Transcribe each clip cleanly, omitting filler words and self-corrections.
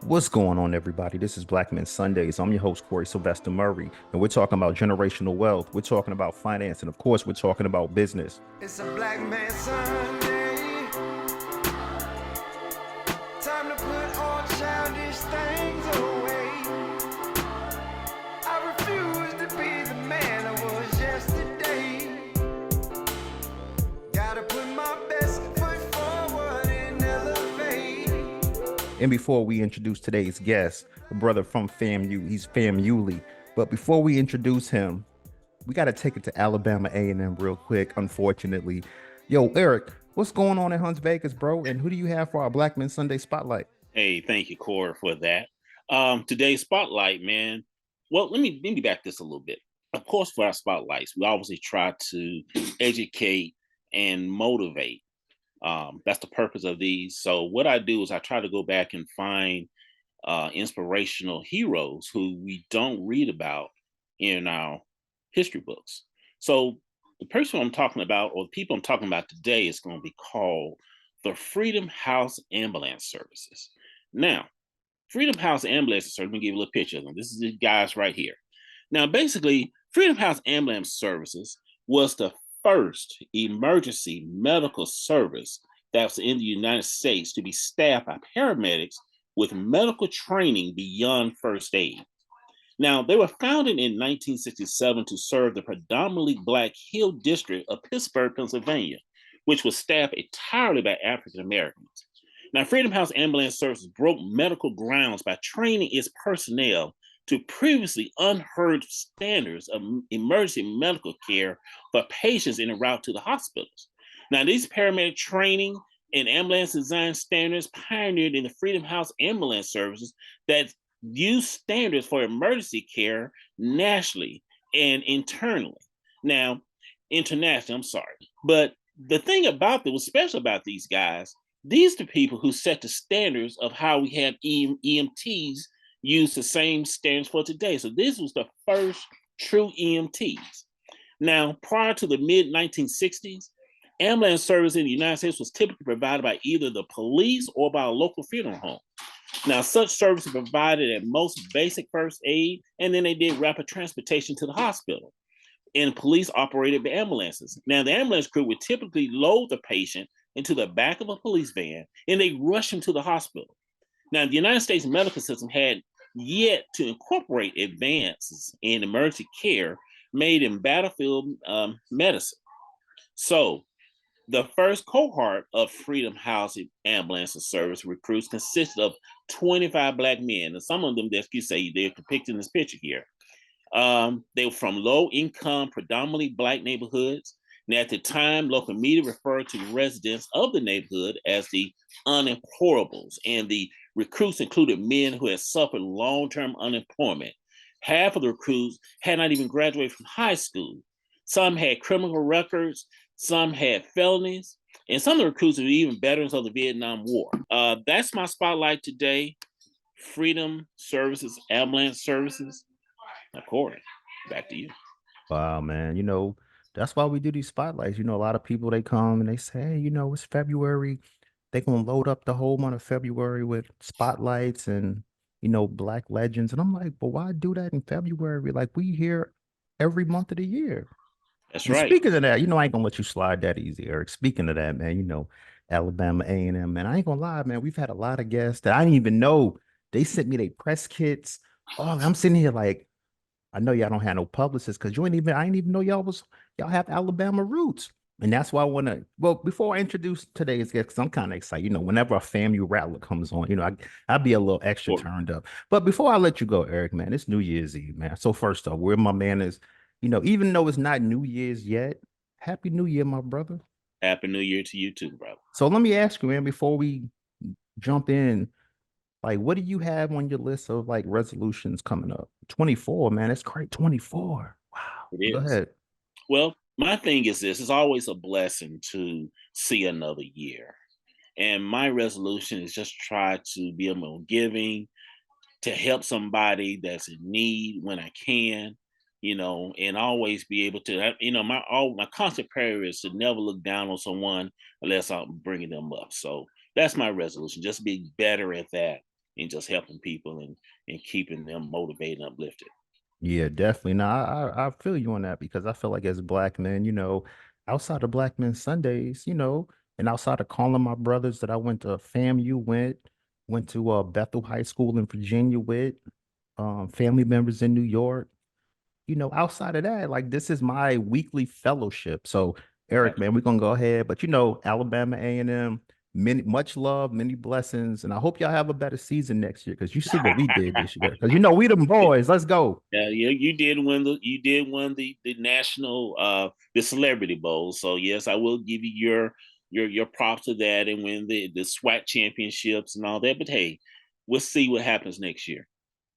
What's going on, everybody? This is Black Men Sundays. I'm your host, Corey Sylvester Murray, and we're talking about generational wealth. We're talking about finance, and of course, we're talking about business. It's a Black Man Sunday. Time to put all childish things away. I refuse to be the man I was yesterday. Gotta put my best foot forward and elevate. And before we introduce today's guest, a brother from FAMU, he's FAMUly. But before we introduce him, we got to take it to Alabama A&M real quick, unfortunately. Yo, Eric, what's going on in Hunts Vegas, bro? And who do you have for our Black Men Sunday Spotlight? Hey, thank you, Corey, for that. Today's spotlight, man. Well, let me back this a little bit. Of course, for our spotlights, we obviously try to educate and motivate. That's the purpose of these. So what I do is I try to go back and find inspirational heroes who we don't read about in our history books. So the person I'm talking about, or the people I'm talking about today, is going to be called the Freedom House Ambulance Services. Now, Freedom House Ambulance Service, let me give you a little picture of them. This is the guys right here. Now, basically, Freedom House Ambulance Services was the first emergency medical service that was in the United States to be staffed by paramedics with medical training beyond first aid. Now, they were founded in 1967 to serve the predominantly Black Hill District of Pittsburgh, Pennsylvania, which was staffed entirely by African Americans. Now, Freedom House Ambulance Services broke medical grounds by training its personnel to previously unheard standards of emergency medical care for patients en route to the hospitals. Now, these paramedic training and ambulance design standards pioneered in the Freedom House Ambulance Services that use standards for emergency care nationally and internally. Now, internationally, I'm sorry. But the thing about what's special about these guys, these are the people who set the standards of how we have EMTs use the same standards for today. So this was the first true EMTs. Now, prior to the mid 1960s, ambulance service in the United States was typically provided by either the police or by a local funeral home. Now, such services provided at most basic first aid, and then they did rapid transportation to the hospital. And police operated the ambulances. Now, the ambulance crew would typically load the patient into the back of a police van, and they rush him to the hospital. Now, the United States medical system had yet to incorporate advances in emergency care made in battlefield medicine. So, the first cohort of Freedom House Ambulance Service recruits consisted of 25 Black men, and some of them, as you say, they're depicted in this picture here. They were from low-income, predominantly Black neighborhoods. Now, at the time, local media referred to residents of the neighborhood as the unemployables, and the recruits included men who had suffered long-term unemployment. Half of the recruits had not even graduated from high school. Some had criminal records, some had felonies, and some of the recruits were even veterans of the Vietnam War. That's my spotlight today. Freedom Services, Ambulance Services. Now, Corey, back to you. Wow, man. That's why we do these spotlights. A lot of people, they come and they say, hey, it's February. They're going to load up the whole month of February with spotlights and, Black legends. And I'm like, but why do that in February? Like, we here every month of the year. That's And right. speaking of that, I ain't gonna let you slide that easy, Eric. Speaking of that, man, Alabama A&M, man, I ain't gonna lie, man. We've had a lot of guests that I didn't even know. They sent me their press kits. Oh, I'm sitting here like, I know y'all don't have no publicists because I didn't even know y'all have Alabama roots. And that's why I want to, well, before I introduce today's guest, because I'm kind of excited, whenever a FAMU rattler comes on, I'll be a little extra turned up. But before I let you go, Eric, man, it's New Year's Eve, man. So first off, where my man is, even though it's not New Year's yet, Happy New Year, my brother. Happy New Year to you too, brother. So let me ask you, man, before we jump in, like, what do you have on your list of like resolutions coming up? 24, man. It's great. 24. Wow. It Go is. ahead. Well, my thing is this: it's always a blessing to see another year. And my resolution is just try to be a more giving, to help somebody that's in need when I can, and always be able to, my constant prayer is to never look down on someone unless I'm bringing them up. So that's my resolution, just be better at that and just helping people and keeping them motivated and uplifted. Yeah, definitely. No, I feel you on that because I feel like as black men, outside of Black Men Sundays, and outside of calling my brothers that I went to FAMU went to Bethel High School in Virginia with, family members in New York, outside of that, like this is my weekly fellowship. So, Eric, man, we're gonna go ahead, but Alabama A&M, much love, many blessings, and I hope y'all have a better season next year because you see what we did this year. Because we them boys. Let's go. Yeah, you did win the national the celebrity bowl. So yes, I will give you your props to that and win the SWAT championships and all that. But hey, we'll see what happens next year.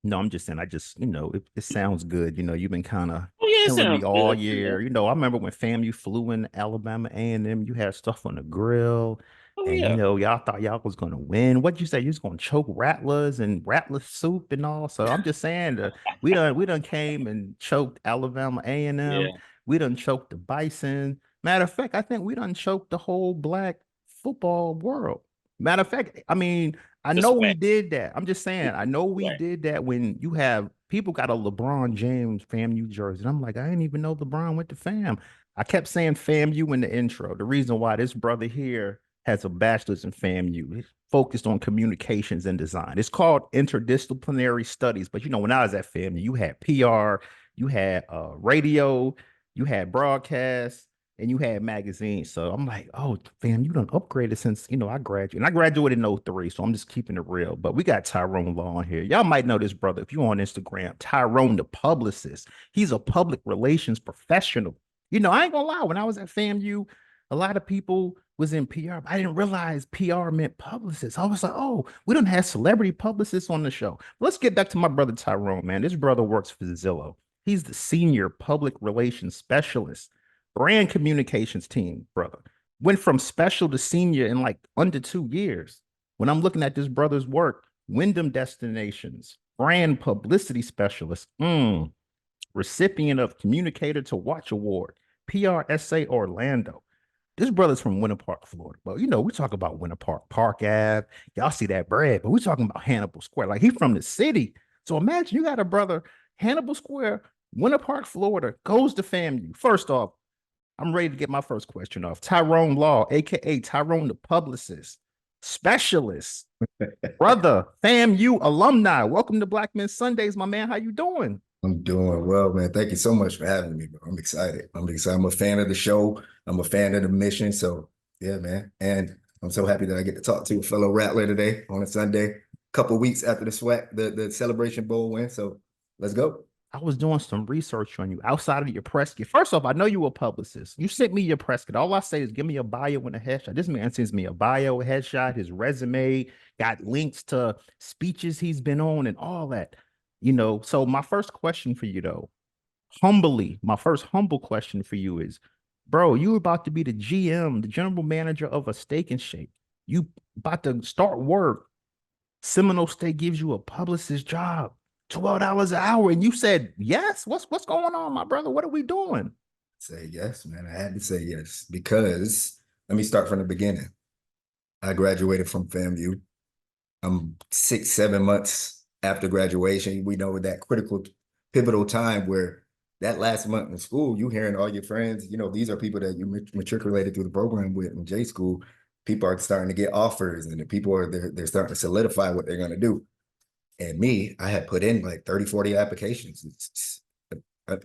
No, I'm just saying, it sounds good. You've been kind of Oh yeah, it killing me sounds all good. year. I remember when FAMU flew in Alabama A&M, you had stuff on the grill, Oh and yeah. y'all thought y'all was gonna win. What'd you say? You was gonna choke rattlers and rattler soup and all. So I'm just saying that we done came and choked Alabama A&M. Yeah. We done choked the Bison. Matter of fact, I think we done choked the whole black football world. Matter of fact, I mean, I The know we SWAT. did that. I'm just saying, I know we SWAT. did that when you have people got a LeBron James FAMU jersey. And I'm like, I didn't even know LeBron went to FAM. I kept saying FAMU in the intro. The reason why this brother here has a bachelor's in FAMU. He's focused on communications and design. It's called interdisciplinary studies. But when I was at FAMU, you had PR, you had radio, you had broadcast, and you had magazines. So I'm like, oh, fam, you done upgraded since, I graduated. And I graduated in '03, so I'm just keeping it real. But we got Tyrone Law on here. Y'all might know this brother if you're on Instagram. Tyrone, the publicist. He's a public relations professional. I ain't gonna lie, when I was at FAMU, a lot of people was in PR, but I didn't realize PR meant publicist. I was like, oh, we don't have celebrity publicists on the show. Let's get back to my brother Tyrone, man. This brother works for Zillow. He's the senior public relations specialist, brand communications team, brother. Went from special to senior in like under 2 years. When I'm looking at this brother's work, Wyndham Destinations, brand publicity specialist, recipient of Communicator to Watch Award, PRSA Orlando. This brother's from Winter Park, Florida. But we talk about Winter Park, Park Ave. Y'all see that bread, but we're talking about Hannibal Square. Like he's from the city. So imagine you got a brother, Hannibal Square, Winter Park, Florida, goes to FAMU. First off, I'm ready to get my first question off. Tyrone Law, aka Tyrone the publicist, specialist, brother, FAMU alumni. Welcome to Black Men Sundays, my man. How you doing? I'm doing well, man. Thank you so much for having me, bro. I'm excited. I'm excited. I'm a fan of the show. I'm a fan of the mission. So yeah, man. And I'm so happy that I get to talk to a fellow Rattler today on a Sunday, a couple of weeks after the Celebration Bowl win. So let's go. I was doing some research on you outside of your press kit. First off, I know you were a publicist. You sent me your press kit. All I say is give me a bio and a headshot. This man sends me a bio, a headshot, his resume, got links to speeches he's been on and all that. So my first question for you though, my first humble question for you is, bro, you about to be the GM, the general manager of a Steak and Shake. You about to start work. Seminole State gives you a publicist job. $12 an hour. And you said yes. What's going on, my brother? What are we doing? Say yes, man. I had to say yes because let me start from the beginning. I graduated from FAMU. I'm 6, 7 months after graduation. We know that critical, pivotal time where that last month in school, you hearing all your friends, these are people that you matriculated through the program with in J school. People are starting to get offers and the people they're starting to solidify what they're going to do. And me, I had put in like 30, 40 applications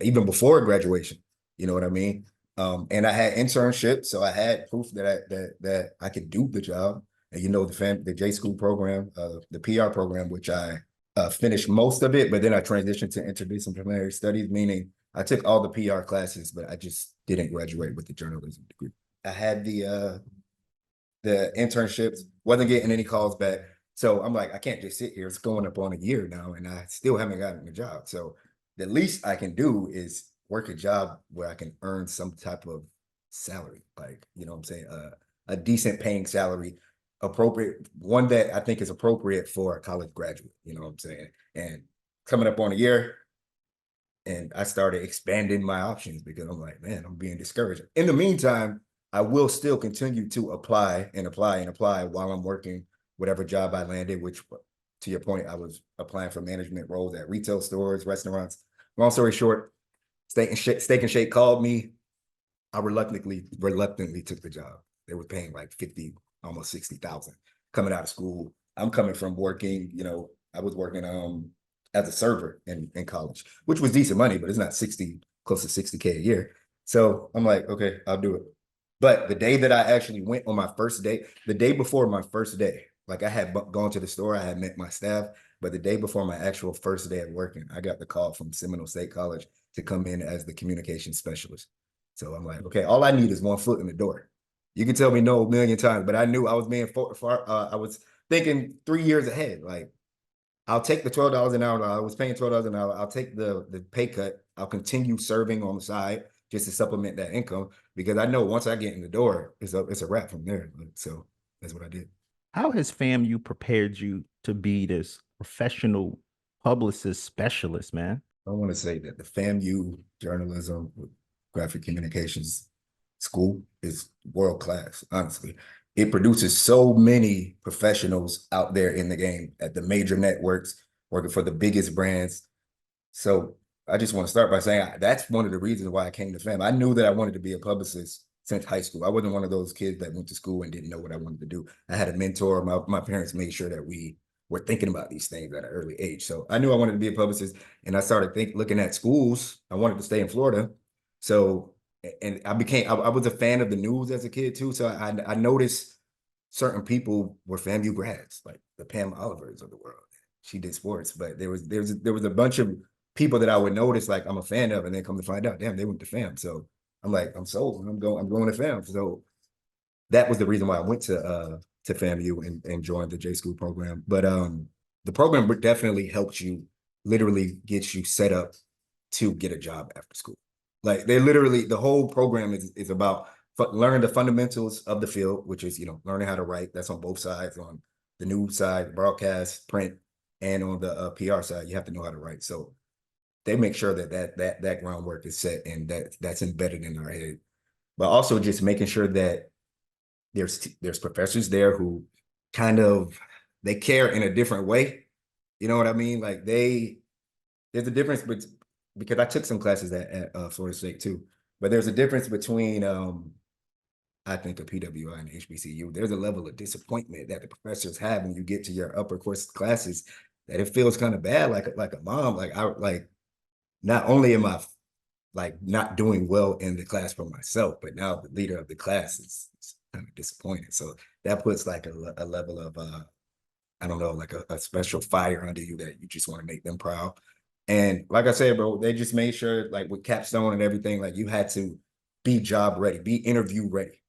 even before graduation. You know what I mean? And I had internships, so I had proof that I could do the job. And the J School program, the PR program, which I finished most of it, but then I transitioned to interdisciplinary studies, meaning I took all the PR classes, but I just didn't graduate with the journalism degree. I had the internships, wasn't getting any calls back. So I'm like, I can't just sit here. It's going up on a year now, and I still haven't gotten a job. So the least I can do is work a job where I can earn some type of salary, like, what I'm saying, a decent paying salary, appropriate, one that I think is appropriate for a college graduate, you know what I'm saying? And coming up on a year, and I started expanding my options because I'm like, man, I'm being discouraged. In the meantime, I will still continue to apply and apply and apply while I'm working whatever job I landed, which to your point, I was applying for management roles at retail stores, restaurants. Long story short, Steak and Shake called me. I reluctantly took the job. They were paying like 50, almost 60,000 coming out of school. I'm coming from working, I was working as a server in college, which was decent money, but it's not 60, close to 60K a year. So I'm like, okay, I'll do it. But the day that I actually went on my first day, the day before my first day, like I had gone to the store, I had met my staff, but the day before my actual first day of working, I got the call from Seminole State College to come in as the communications specialist. So I'm like, okay, all I need is one foot in the door. You can tell me no a million times, but I knew I was being I was thinking 3 years ahead. Like, I'll take the $12 an hour. I was paying $12 an hour. I'll take the pay cut. I'll continue serving on the side just to supplement that income because I know once I get in the door, it's a wrap from there. So that's what I did. How has FAMU prepared you to be this professional publicist specialist, man? I want to say that the FAMU journalism, graphic communications school is world class, honestly. It produces so many professionals out there in the game at the major networks, working for the biggest brands. So I just want to start by saying that's one of the reasons why I came to FAM. I knew that I wanted to be a publicist since high school. I wasn't one of those kids that went to school and didn't know what I wanted to do. I had a mentor. My parents made sure that we were thinking about these things at an early age. So I knew I wanted to be a publicist, and I started looking at schools. I wanted to stay in Florida. So, and I was a fan of the news as a kid too. So I noticed certain people were FAMU grads, like the Pam Olivers of the world. She did sports, but there was a bunch of people that I would notice like I'm a fan of, and then come to find out, damn, they went to FAM. So I'm like, I'm sold. I'm going to FAM. So that was the reason why I went to FAMU and joined the J School program. But the program definitely helps you, literally gets you set up to get a job after school. Like the whole program is about learning the fundamentals of the field, which is, learning how to write. That's on both sides, on the news side, broadcast, print, and on the PR side, you have to know how to write. So they make sure that groundwork is set and that's embedded in our head. But also just making sure that there's professors there who kind of, they care in a different way. You know what I mean? Like there's a difference, but because I took some classes at Florida State too, but there's a difference between I think a PWI and HBCU. There's a level of disappointment that the professors have when you get to your upper course classes that it feels kind of bad, like a mom. Not only am I like not doing well in the class for myself, but now the leader of the class is kind of disappointed. So that puts like a level of I don't know, like a special fire under you that you just want to make them proud. And like I said, bro, they just made sure, like with capstone and everything, like you had to be job ready, be interview ready,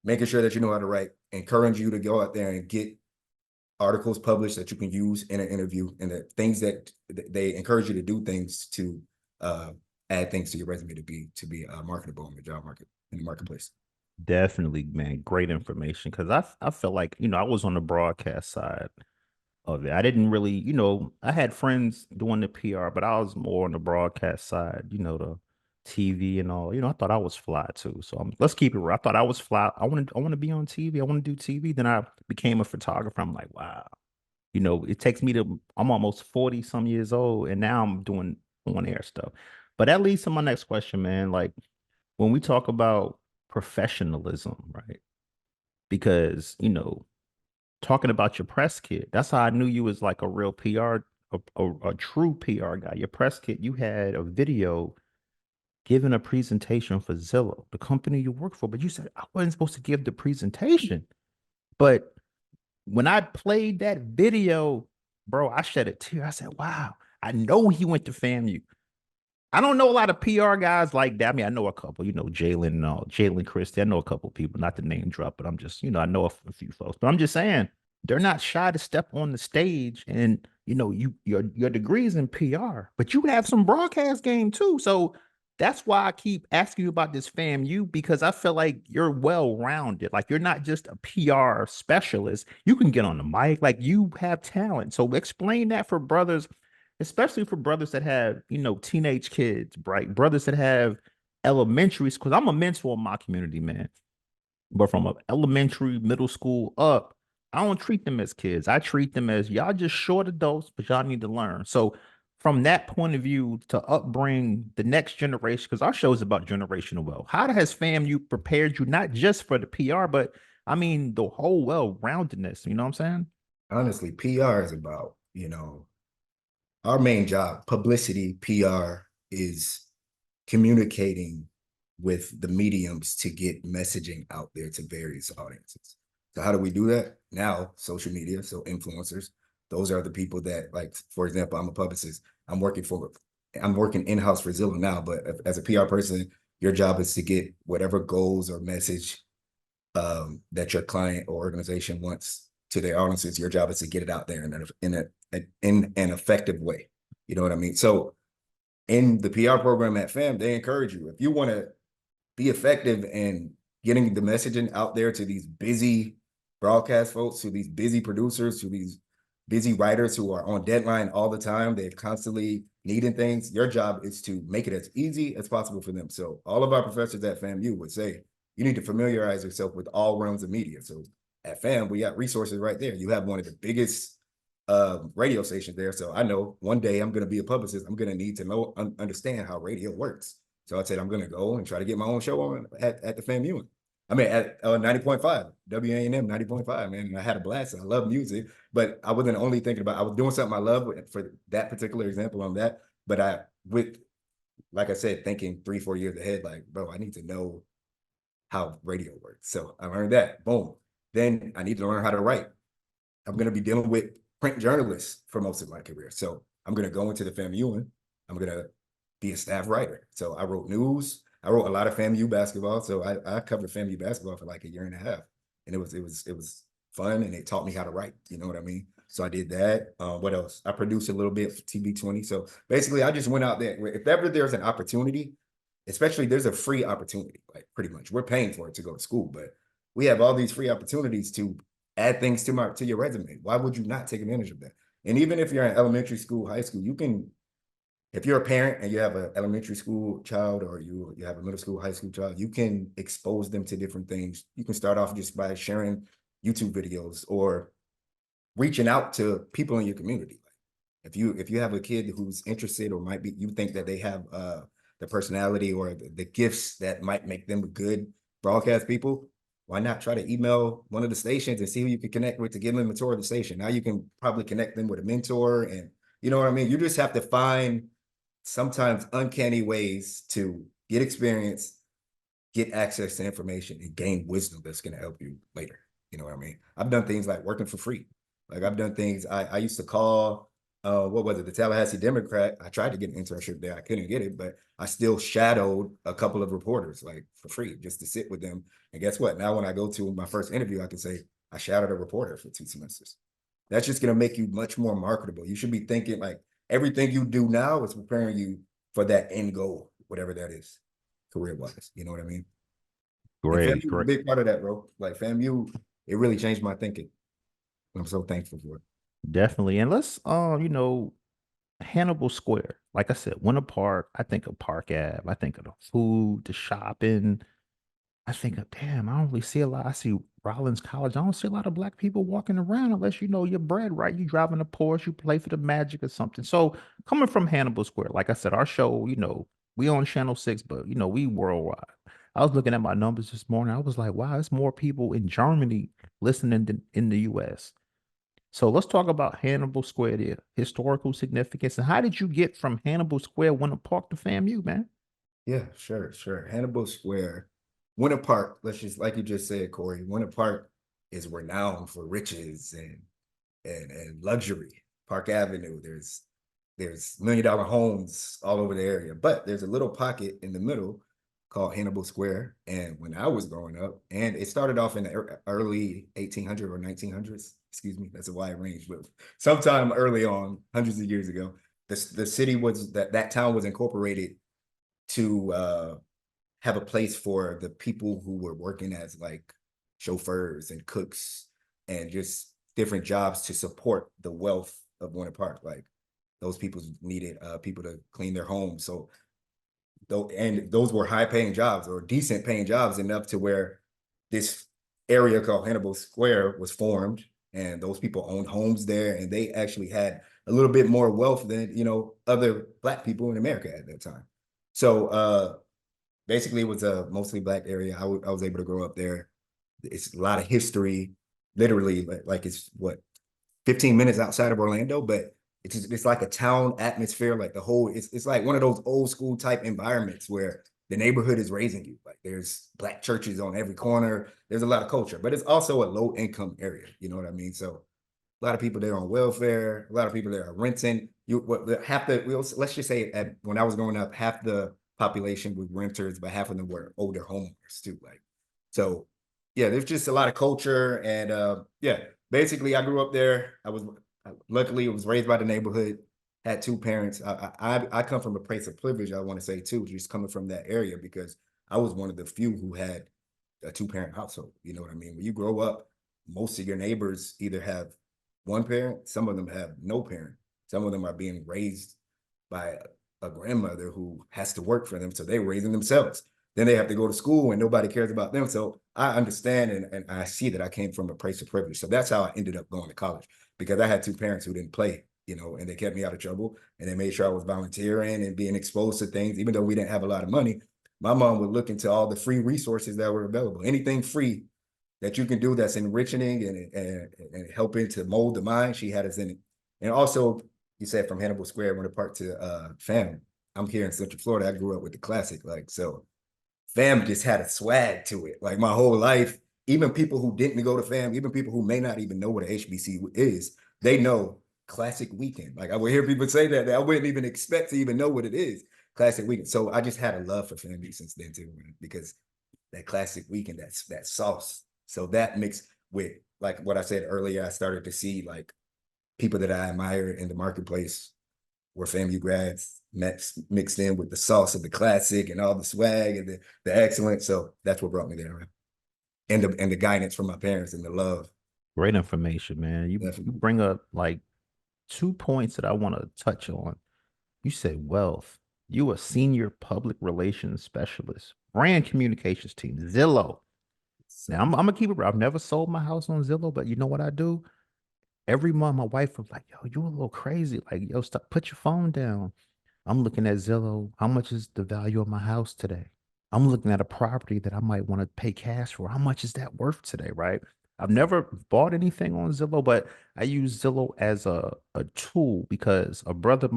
making sure that you know how to write, encourage you to go out there and get articles published that you can use in an interview, and the things that they encourage you to do, things to add things to your resume to be marketable in the job market, in the marketplace. Definitely, man. Great information. Cause I felt like, I was on the broadcast side of it. I didn't really, I had friends doing the PR, but I was more on the broadcast side, the TV and all. I thought I was fly too. So let's keep it real. I thought I was fly. I want to be on TV. I want to do TV. Then I became a photographer. I'm like, wow. It takes me to, I'm almost 40 some years old, and now I'm doing on air stuff. But that leads to my next question, man. Like when we talk about professionalism, right? Because, talking about your press kit, that's how I knew you was like a real PR, a true PR guy. Your press kit, you had a video giving a presentation for Zillow, the company you work for, but you said I wasn't supposed to give the presentation. But when I played that video, bro, I shed a tear. I said, wow, I know he went to FAMU. I don't know a lot of PR guys like that. I mean, I know a couple, Jalen and all, Jalen Christie. I know a couple people, not to name drop, but I'm just, I know a few folks. But I'm just saying, they're not shy to step on the stage, and your degrees in PR, but you have some broadcast game too. So that's why I keep asking you about this FAMU, because I feel like you're well rounded. Like you're not just a PR specialist. You can get on the mic, like you have talent. So explain that for brothers, especially for brothers that have, teenage kids, right? Brothers that have elementaries, because I'm a mentor in my community, man. But from a elementary, middle school up, I don't treat them as kids. I treat them as y'all just short adults, but y'all need to learn. So from that point of view, to upbring the next generation, because our show is about generational wealth. How has FAMU prepared you not just for the PR, but I mean the whole well-roundedness? You know what I'm saying? Honestly, PR is about, our main job, publicity, PR is communicating with the mediums to get messaging out there to various audiences. So how do we do that? Now, social media, so influencers, those are the people that, like, for example, I'm a publicist. I'm working in-house for Zillow now, but as a PR person, your job is to get whatever goals or message that your client or organization wants to their audiences. Your job is to get it out there in an effective way. You know what I mean? So in the PR program at FAM, they encourage you, if you want to be effective in getting the messaging out there to these busy broadcast folks, to these busy producers, to these busy writers who are on deadline all the time, they're constantly needing things. Your job is to make it as easy as possible for them. So all of our professors at FAMU would say, you need to familiarize yourself with all realms of media. So at FAM, we got resources right there. You have one of the biggest radio stations there. So I know one day I'm going to be a publicist. I'm going to need to understand how radio works. So I said, I'm going to go and try to get my own show on at the FAMU. I mean, at 90.5, WANM 90.5, man. And I had a blast. I love music, but I wasn't only thinking about, I was doing something I love for that particular example on that. But like I said, thinking 3-4 years ahead, like, bro, I need to know how radio works. So I learned that, boom. Then I need to learn how to write. I'm going to be dealing with print journalists for most of my career. So I'm going to go into the FAMU and I'm going to be a staff writer. So I wrote news. I wrote a lot of FAMU basketball. So I covered FAMU basketball for like a year and a half. And it was fun, and it taught me how to write. You know what I mean? So I did that. What else? I produced a little bit for TB20. So basically I just went out there. If ever there's an opportunity, especially there's a free opportunity, like pretty much we're paying for it to go to school, but we have all these free opportunities to add things to your resume. Why would you not take advantage of that? And even if you're in elementary school, high school, you can, if you're a parent and you have an elementary school child, or you have a middle school, high school child, you can expose them to different things. You can start off just by sharing YouTube videos or reaching out to people in your community. If you have a kid who's interested, or might be, you think that they have the personality or the gifts that might make them good broadcast people, why not try to email one of the stations and see who you can connect with to give them a tour of the station? Now you can probably connect them with a mentor, and you know what I mean? You just have to find sometimes uncanny ways to get experience, get access to information, and gain wisdom that's going to help you later. You know what I mean? I've done things like working for free. Like I've done things, I used to call, what was it, the Tallahassee Democrat. I tried to get an internship there. I couldn't get it, but I still shadowed a couple of reporters, like for free, just to sit with them. And guess what? Now when I go to my first interview, I can say, I shadowed a reporter for 2 semesters. That's just going to make you much more marketable. You should be thinking like everything you do now is preparing you for that end goal, whatever that is, career-wise. You know what I mean? And Great, FAMU was a great. big part of that, bro. Like FAMU, it really changed my thinking. I'm so thankful for it. Definitely. And let's Hannibal Square. Like I said, Winter Park, I think of Park Ave. I think of the food, the shopping. I think of, damn, I don't really see a lot. I see Rollins College. I don't see a lot of black people walking around unless you know your bread, right? You driving a Porsche, you play for the Magic or something. So coming from Hannibal Square, like I said, our show, we on Channel 6, but we worldwide. I was looking at my numbers this morning. I was like, wow, there's more people in Germany listening than in the US. So let's talk about Hannibal Square, the historical significance. And how did you get from Hannibal Square, Winter Park to FAMU, man? Yeah, sure. Hannibal Square, Winter Park, let's just, like you just said, Corey, Winter Park is renowned for riches and luxury. Park Avenue, there's $1 million homes all over the area, but there's a little pocket in the middle called Hannibal Square. And when I was growing up, and it started off in the early 1800s or 1900s, excuse me, that's a wide range, but sometime early on, hundreds of years ago, the city was, that town was incorporated to have a place for the people who were working as like chauffeurs and cooks and just different jobs to support the wealth of Winter Park. Like those people needed people to clean their homes. So and those were high paying jobs or decent paying jobs, enough to where this area called Hannibal Square was formed. and those people owned homes there, and they actually had a little bit more wealth than, you know, other Black people in America at that time. So basically, it was a mostly Black area. I was able to grow up there. It's a lot of history, literally, like it's what, 15 minutes outside of Orlando, but it's like a town atmosphere. Like the whole, it's like one of those old school type environments where the neighborhood is raising you. Like there's Black churches on every corner. There's a lot of culture, but it's also a low income area. You know what I mean? So a lot of people there on welfare. A lot of people there are renting. Half the, let's just say when I was growing up, half the population was renters, but half of them were older homeowners too. Like, so yeah, there's just a lot of culture, and yeah, basically I grew up there. Luckily was raised by the neighborhood, had two parents. I come from a place of privilege, I want to say too, just coming from that area, because I was one of the few who had a two-parent household. You know what I mean? When you grow up, most of your neighbors either have one parent, some of them have no parent, some of them are being raised by a grandmother who has to work for them, so they're raising themselves. Then they have to go to school and nobody cares about them. So I understand, and I see that I came from a place of privilege. So that's how I ended up going to college, because I had two parents who didn't play, you know, and they kept me out of trouble, and they made sure I was volunteering and being exposed to things. Even though we didn't have a lot of money, my mom would look into all the free resources that were available. Anything free that you can do that's enriching and helping to mold the mind, she had us in it. And also, you said from Hannibal Square, went apart to fam. I'm here in Central Florida. I grew up with the classic, like, so fam just had a swag to it. Like my whole life, even people who didn't go to fam, even people who may not even know what a HBC is, they know classic weekend. Like I would hear people say that I wouldn't even expect to even know what it is. Classic weekend. So I just had a love for family since then too, man, because that classic weekend, that's that sauce. So that mixed with, like what I said earlier, I started to see like people that I admire in the marketplace were FAMU grads, mixed in with the sauce of the classic and all the swag and the excellence. So that's what brought me there, man. And the guidance from my parents and the love. Great information, man. You bring up like 2 points that I want to touch on. You said wealth. You a senior public relations specialist, brand communications team, Zillow. So, Now I'm gonna keep it real. I've never sold my house on Zillow, but you know what I do? Every month, my wife was like, "Yo, you a little crazy. Like, yo, stop, put your phone down." I'm looking at Zillow. How much is the value of my house today? I'm looking at a property that I might want to pay cash for. How much is that worth today, right? I've never bought anything on Zillow, but I use Zillow as a tool because my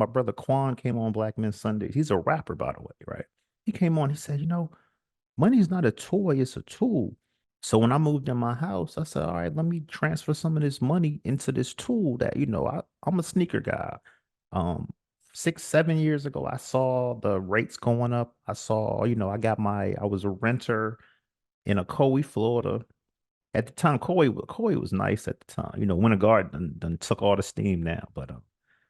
brother Quan came on Black Men Sundays. He's a rapper, by the way, right? He came on, he said, money's not a toy, it's a tool. So when I moved in my house, I said, all right, let me transfer some of this money into this tool that, I'm a sneaker guy. Um, 6, 7 years ago, I saw the rates going up. I saw, I was a renter in a Kauai, Florida. At the time, Kauai was nice at the time. Winter Garden done took all the steam now. But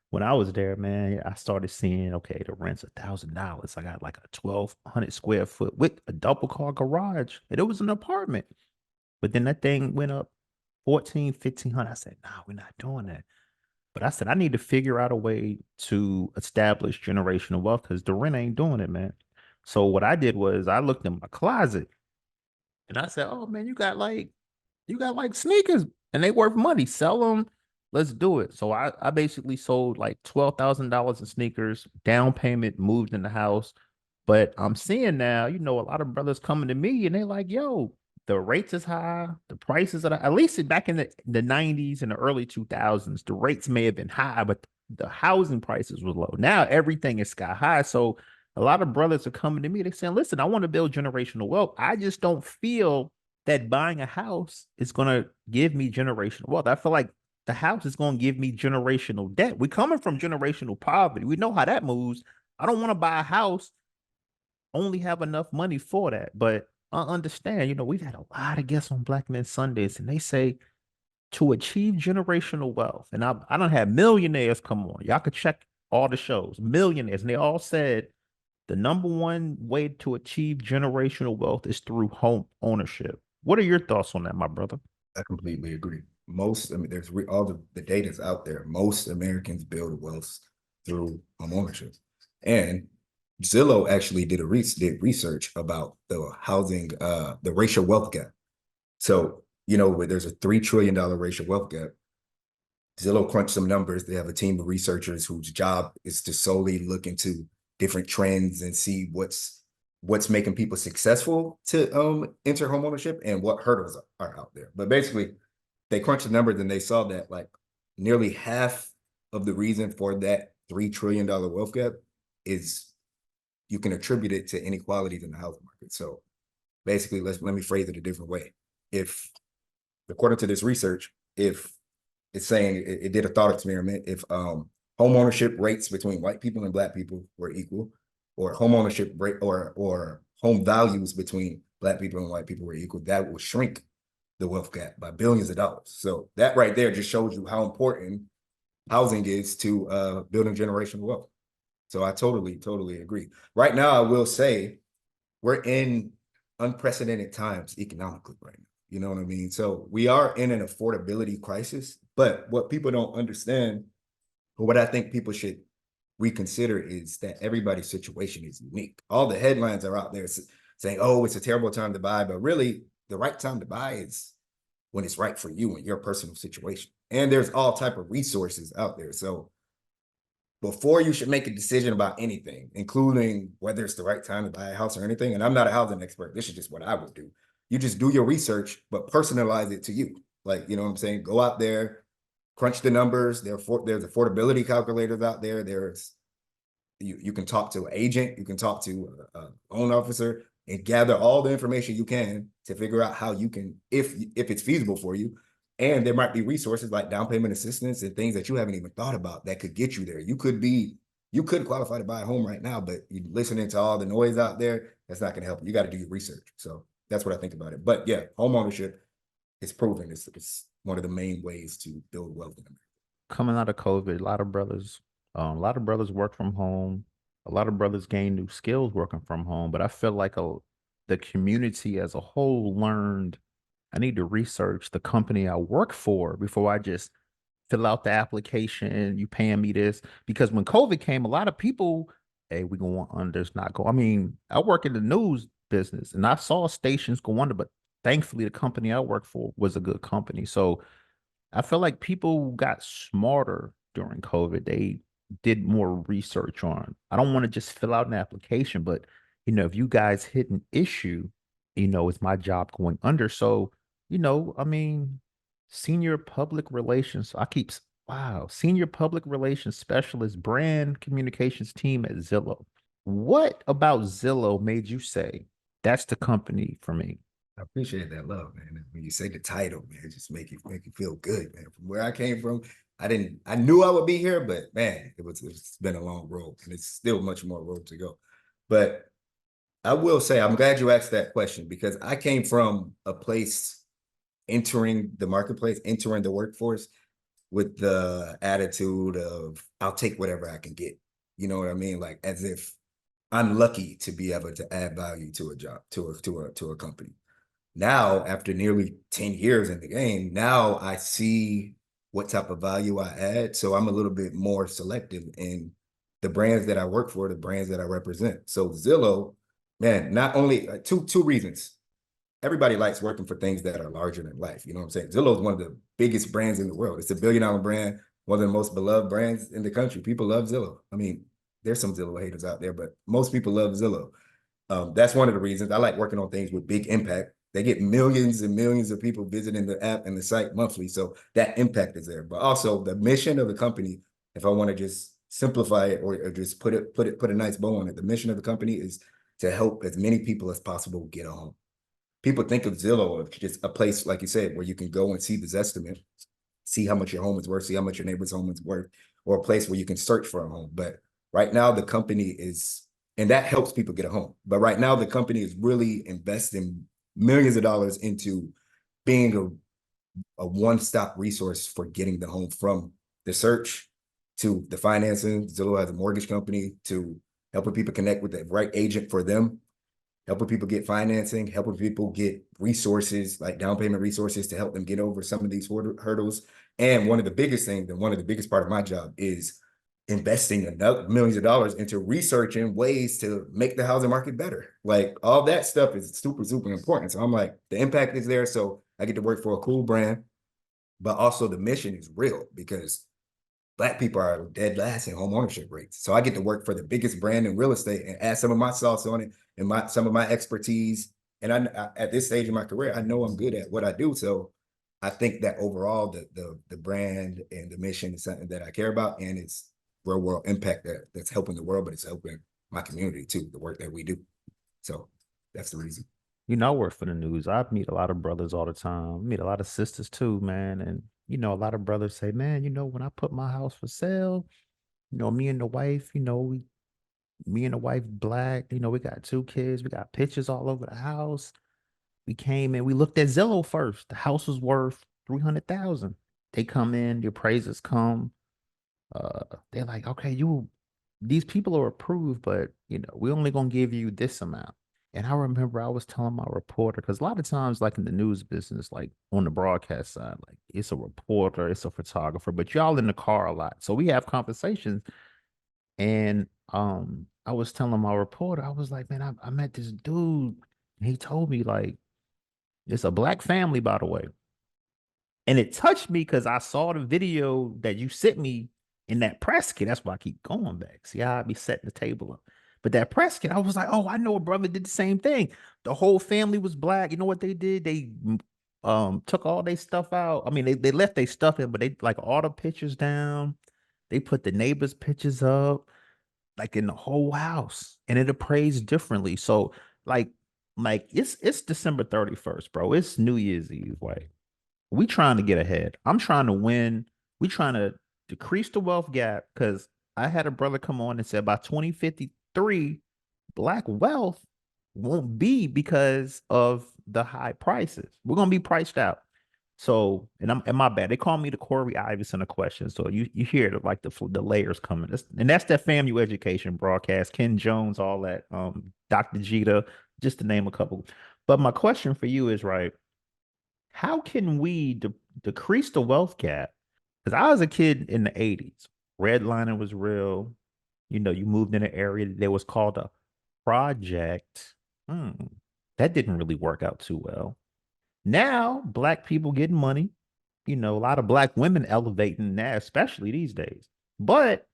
when I was there, man, I started seeing, okay, the rent's $1,000. I got like a 1,200 square foot with a double car garage, and it was an apartment. But then that thing went up 14, 1,500. I said, nah, we're not doing that. But I said, I need to figure out a way to establish generational wealth because the rent ain't doing it, man. So what I did was I looked in my closet and I said, oh man, you got like sneakers and they worth money. Sell them. Let's do it. So I basically sold like $12,000 in sneakers, down payment, moved in the house. But I'm seeing now, a lot of brothers coming to me and they like, yo, the rates is high, the prices are at least back in the 90s and the early 2000s, the rates may have been high, but the housing prices were low. Now everything is sky high. So a lot of brothers are coming to me. They're saying, listen, I want to build generational wealth. I just don't feel that buying a house is going to give me generational wealth. I feel like the house is going to give me generational debt. We're coming from generational poverty. We know how that moves. I don't want to buy a house, only have enough money for that. But I understand, we've had a lot of guests on Black Men Sundays, and they say to achieve generational wealth, and I don't have millionaires come on. Y'all could check all the shows, millionaires, and they all said the number one way to achieve generational wealth is through home ownership. What are your thoughts on that, my brother? I completely agree. There's all the data's out there. Most Americans build wealth through home ownership. And Zillow actually did research about the housing, the racial wealth gap. So where there's a $3 trillion racial wealth gap. Zillow crunched some numbers. They have a team of researchers whose job is to solely look into different trends and see what's making people successful to enter homeownership and what hurdles are out there. But basically, they crunched the numbers and they saw that like nearly half of the reason for that $3 trillion wealth gap is you can attribute it to inequalities in the housing market. So basically, let me phrase it a different way. If, according to this research, if it's saying it did a thought experiment, if home ownership rates between white people and black people were equal, or home ownership rate or home values between black people and white people were equal, that will shrink the wealth gap by billions of dollars. So that right there just shows you how important housing is to building generational wealth. So I totally agree. Right now, I will say we're in unprecedented times economically right now. You know what I mean? So we are in an affordability crisis, but what people don't understand, or what I think people should reconsider, is that everybody's situation is unique. All the headlines are out there saying, oh, it's a terrible time to buy, but really the right time to buy is when it's right for you and your personal situation. And there's all type of resources out there. So before you should make a decision about anything, including whether it's the right time to buy a house or anything, and I'm not a housing expert, this is just what I would do. You just do your research, but personalize it to you. Like, you know what I'm saying? Go out there, crunch the numbers. There's affordability calculators out there. You can talk to an agent, you can talk to a loan officer, and gather all the information you can to figure out how you can, if it's feasible for you. And there might be resources like down payment assistance and things that you haven't even thought about that could get you there. You could qualify to buy a home right now, but you're listening to all the noise out there, that's not going to help you. You got to do your research. So that's what I think about it. But yeah, home ownership is proven. It's one of the main ways to build wealth in America. Coming out of COVID, a lot of brothers work from home. A lot of brothers gain new skills working from home. But I feel like the community as a whole learned I need to research the company I work for before I just fill out the application. You paying me this? Because when COVID came, a lot of people, hey, we going under, it's not go. I mean, I work in the news business and I saw stations go under, but thankfully the company I work for was a good company. So I feel like people got smarter during COVID. They did more research on. I don't want to just fill out an application, but if you guys hit an issue, it's my job going under. So, I mean, senior public relations. Senior public relations specialist, brand communications team at Zillow. What about Zillow made you say that's the company for me? I appreciate that love, man. When you say the title, man, it just make you feel good, man. From where I came from, I knew I would be here, but man, it's been a long road and it's still much more road to go. But I will say, I'm glad you asked that question because I came from a place entering the marketplace, entering the workforce with the attitude of I'll take whatever I can get. You know what I mean? Like as if I'm lucky to be able to add value to a job, to a company. Now, after nearly 10 years in the game, now I see what type of value I add. So I'm a little bit more selective in the brands that I work for, the brands that I represent. So Zillow, man, not only two reasons. Everybody likes working for things that are larger than life. You know what I'm saying? Zillow is one of the biggest brands in the world. It's a $1 billion brand, one of the most beloved brands in the country. People love Zillow. I mean, there's some Zillow haters out there, but most people love Zillow. That's one of the reasons I like working on things with big impact. They get millions and millions of people visiting the app and the site monthly. So that impact is there. But also the mission of the company, if I want to just simplify it or just put a nice bow on it, the mission of the company is to help as many people as possible get a home. People think of Zillow as just a place, like you said, where you can go and see the Zestimate, see how much your home is worth, see how much your neighbor's home is worth, or a place where you can search for a home. But right now the company is, and that helps people get a home. But right now the company is really investing millions of dollars into being a one-stop resource for getting the home, from the search to the financing. Zillow has a mortgage company, to helping people connect with the right agent for them, helping people get financing, helping people get resources like down payment resources to help them get over some of these hurdles. And one of the biggest things, and one of the biggest part of my job, is investing another millions of dollars into researching ways to make the housing market better. Like all that stuff is super, super important. So I'm like, the impact is there. So I get to work for a cool brand, but also the mission is real because Black people are dead last in home ownership rates. So I get to work for the biggest brand in real estate and add some of my sauce on it and some of my expertise. And at this stage in my career, I know I'm good at what I do. So I think that overall, the brand and the mission is something that I care about, and it's real world impact that's helping the world, but it's helping my community too. The work that we do. So that's the reason. I work for the news. I meet a lot of brothers all the time. I meet a lot of sisters too, man. And a lot of brothers say, man, when I put my house for sale, me and the wife, me and the wife black, we got 2 kids, we got pictures all over the house. We came in, we looked at Zillow first. The house was worth 300,000. They come in, the appraisers come. They're like, okay, these people are approved, but we only gonna give you this amount. And I remember I was telling my reporter, because a lot of times, like in the news business, like on the broadcast side, like it's a reporter, it's a photographer, but y'all in the car a lot. So we have conversations. And I was telling my reporter, I was like, man, I met this dude. He told me like it's a black family, by the way. And it touched me because I saw the video that you sent me in that press kit. That's why I keep going back. See how I be setting the table up. But that press kit, I was like, oh, I know a brother did the same thing. The whole family was black. You know what they did? They took all their stuff out. I mean, they left their stuff in, but they like all the pictures down. They put the neighbors' pictures up, like in the whole house, and it appraised differently. So like it's December 31st, bro. It's New Year's Eve, right? We trying to get ahead. I'm trying to win. We trying to decrease the wealth gap because I had a brother come on and said by 2053, black wealth won't be because of the high prices. We're gonna be priced out. So, and my bad. They call me the Corey Iverson of questions. So you hear the layers coming. And that's that FAMU education broadcast. Ken Jones, all that. Dr. Jeter, just to name a couple. But my question for you is right. How can we decrease the wealth gap? Because I was a kid in the 80s. Redlining was real. You moved in an area that was called a project. Hmm. That didn't really work out too well. Now, black people getting money, a lot of black women elevating that, especially these days. But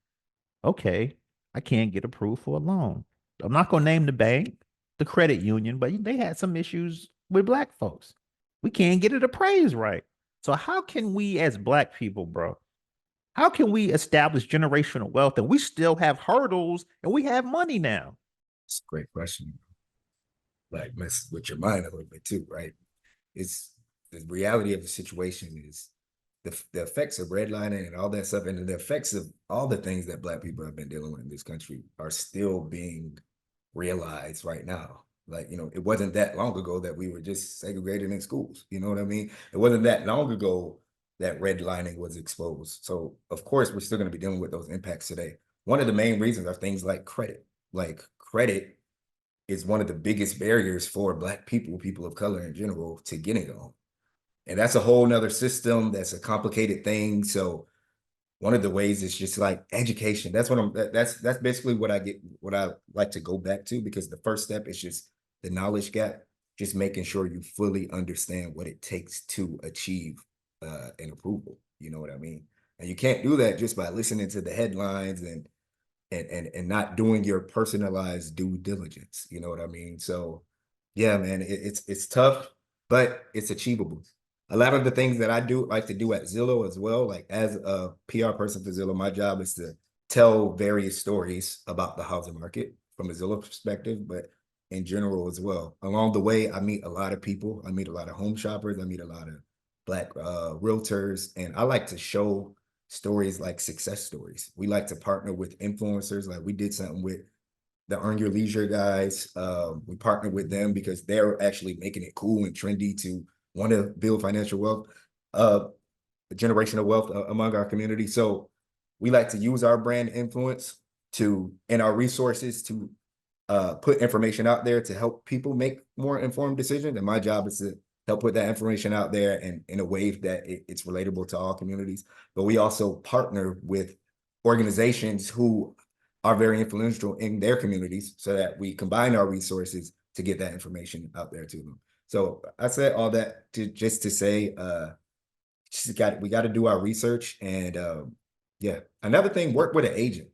okay, I can't get approved for a loan. I'm not going to name the bank, the credit union, but they had some issues with black folks. We can't get it appraised right. So how can we as black people, bro, how can we establish generational wealth and we still have hurdles and we have money now? It's a great question. Like mess with your mind a little bit too, right? It's the reality of the situation is the effects of redlining and all that stuff, and the effects of all the things that black people have been dealing with in this country are still being realized right now. Like, it wasn't that long ago that we were just segregated in schools. You know what I mean? It wasn't that long ago that redlining was exposed. So of course we're still going to be dealing with those impacts today. One of the main reasons are things like credit. Like credit is one of the biggest barriers for black people of color in general to getting a home. And that's a whole nother system. That's a complicated thing. So one of the ways is just like education. That's that's basically what I like to go back to, because the first step is just the knowledge gap, just making sure you fully understand what it takes to achieve an approval. You know what I mean? And you can't do that just by listening to the headlines and not doing your personalized due diligence. You know what I mean? So yeah, man, it's tough, but it's achievable. A lot of the things that I do like to do at Zillow as well, like as a PR person for Zillow, my job is to tell various stories about the housing market from a Zillow perspective, but in general as well. Along the way, I meet a lot of people. I meet a lot of home shoppers. I meet a lot of black realtors, and I like to show stories like success stories. We like to partner with influencers. Like we did something with the Earn Your Leisure guys. We partnered with them because they're actually making it cool and trendy to want to build financial wealth, generational wealth among our community. So we like to use our brand influence and our resources to put information out there to help people make more informed decisions. And my job is to help put that information out there and in a way that it's relatable to all communities. But we also partner with organizations who are very influential in their communities so that we combine our resources to get that information out there to them. So I said all that to just to say, we got to do our research and yeah. Another thing, work with an agent.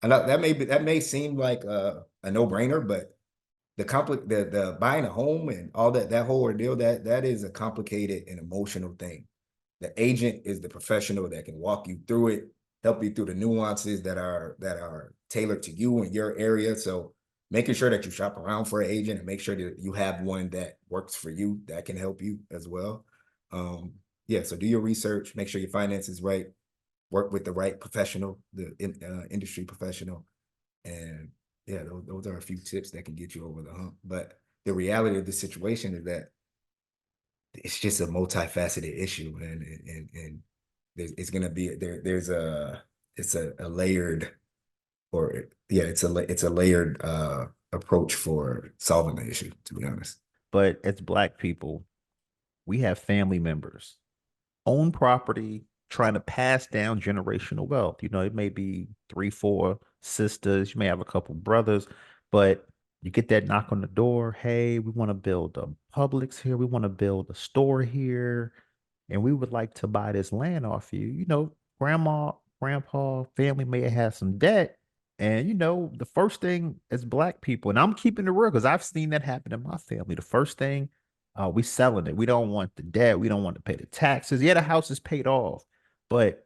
I know that may seem like a no-brainer, but the buying a home and all that whole ordeal, that is a complicated and emotional thing. The agent is the professional that can walk you through it, help you through the nuances that are tailored to you and your area. So making sure that you shop around for an agent and make sure that you have one that works for you that can help you as well. Yeah, so do your research, make sure your finances right, work with the right professional, the industry professional, and yeah, those are a few tips that can get you over the hump. But the reality of the situation is that it's just a multifaceted issue, and it's gonna be there's a it's a layered, or yeah, it's a layered approach for solving the issue, to be honest. But as Black people, we have family members own property, trying to pass down generational wealth. You know, it may be three, four sisters, you may have a couple brothers, but you get that knock on the door. Hey, we want to build a Publix here. We want to build a store here. And we would like to buy this land off you. You know, grandma, grandpa, family may have had some debt. And, you know, the first thing as Black people, and I'm keeping it real because I've seen that happen in my family. The first thing we selling it. We don't want the debt. We don't want to pay the taxes. Yeah, the house is paid off, but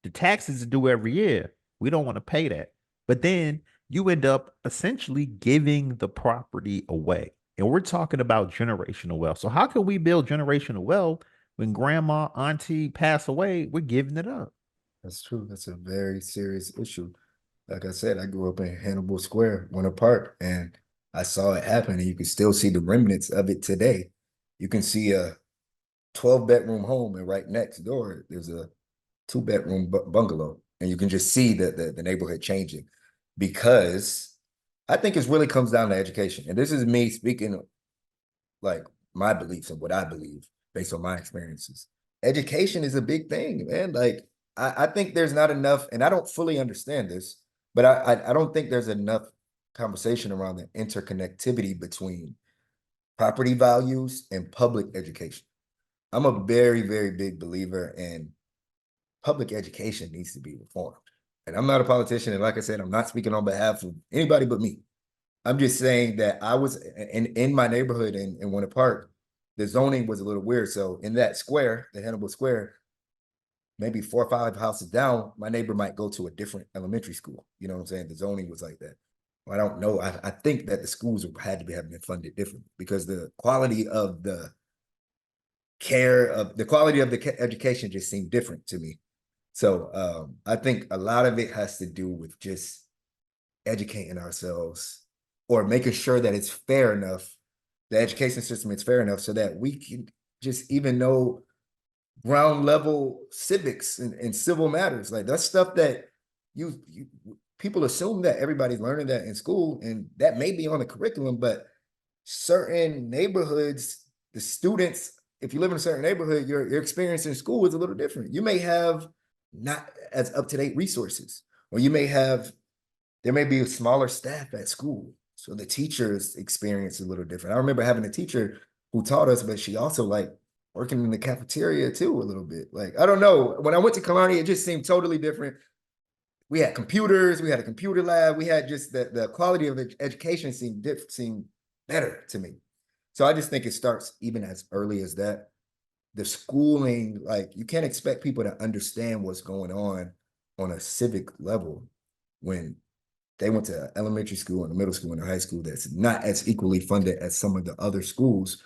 the taxes are due every year. We don't want to pay that. But then you end up essentially giving the property away. And we're talking about generational wealth. So how can we build generational wealth when grandma, auntie pass away? We're giving it up. That's true. That's a very serious issue. Like I said, I grew up in Hannibal Square, Winter Park, and I saw it happen, and you can still see the remnants of it today. You can see a 12-bedroom home, and right next door there's a 2-bedroom bungalow, and you can just see the neighborhood changing, because I think it really comes down to education. And this is me speaking like my beliefs and what I believe based on my experiences. Education is a big thing, man. Like I think there's not enough, and I don't fully understand this, but I don't think there's enough conversation around the interconnectivity between property values and public education. I'm a very, very big believer in public education needs to be reformed. And I'm not a politician. And like I said, I'm not speaking on behalf of anybody but me. I'm just saying that I was in my neighborhood in Winter Park, the zoning was a little weird. So in that square, the Hannibal Square, maybe 4 or 5 houses down, my neighbor might go to a different elementary school. You know what I'm saying? The zoning was like that. Well, I don't know. I think that the schools had to be having been funded differently, because the quality of the education just seemed different to me. So I think a lot of it has to do with just educating ourselves, or making sure that it's fair enough, the education system is fair enough so that we can just even know ground level civics and civil matters. Like that's stuff that you people assume that everybody's learning that in school, and that may be on the curriculum, but certain neighborhoods, the students, if you live in a certain neighborhood, your experience in school is a little different. You may have not as up-to-date resources, or there may be a smaller staff at school, so the teacher's experience is a little different. I remember having a teacher who taught us, but she also like working in the cafeteria too a little bit. Like, I don't know, when I went to Kalani, it just seemed totally different. We had computers, we had a computer lab, we had just the quality of the education seemed better to me. So I just think it starts even as early as that. The schooling, like you can't expect people to understand what's going on a civic level when they went to elementary school and middle school and high school that's not as equally funded as some of the other schools.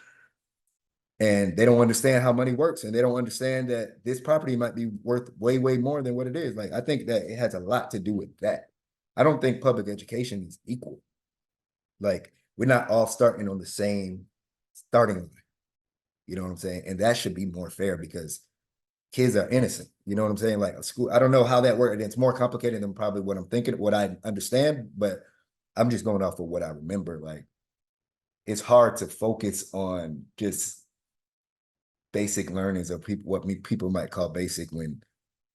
And they don't understand how money works, and they don't understand that this property might be worth way, way more than what it is. Like, I think that it has a lot to do with that. I don't think public education is equal. Like, we're not all starting on the same starting line. You know what I'm saying? And that should be more fair, because kids are innocent. You know what I'm saying? Like a school, I don't know how that works. It's more complicated than probably what I'm thinking, what I understand, but I'm just going off of what I remember. Like, it's hard to focus on just basic learnings of what people might call basic when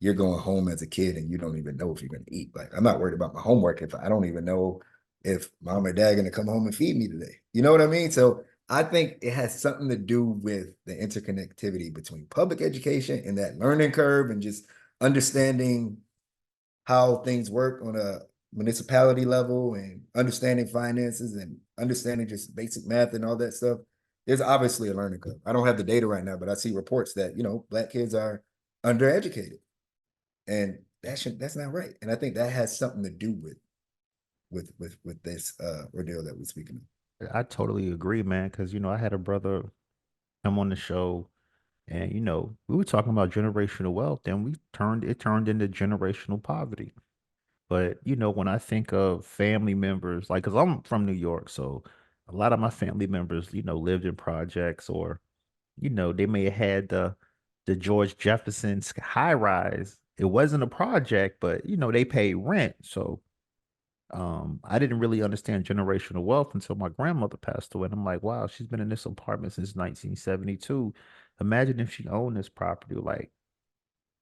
you're going home as a kid and you don't even know if you're going to eat. Like, I'm not worried about my homework if I don't even know if mom or dad going to come home and feed me today. You know what I mean? So I think it has something to do with the interconnectivity between public education and that learning curve and just understanding how things work on a municipality level and understanding finances and understanding just basic math and all that stuff. There's obviously a learning curve. I don't have the data right now, but I see reports that, Black kids are undereducated. And that's not right. And I think that has something to do with this ordeal that we're speaking of. I totally agree, man. Because I had a brother come on the show, and we were talking about generational wealth, and it turned into generational poverty. But when I think of family members, like, because I'm from New York, so a lot of my family members, lived in projects, or they may have had the George Jefferson high rise. It wasn't a project, but they paid rent. So I didn't really understand generational wealth until my grandmother passed away. And I'm like, wow, she's been in this apartment since 1972. Imagine if she owned this property. Like,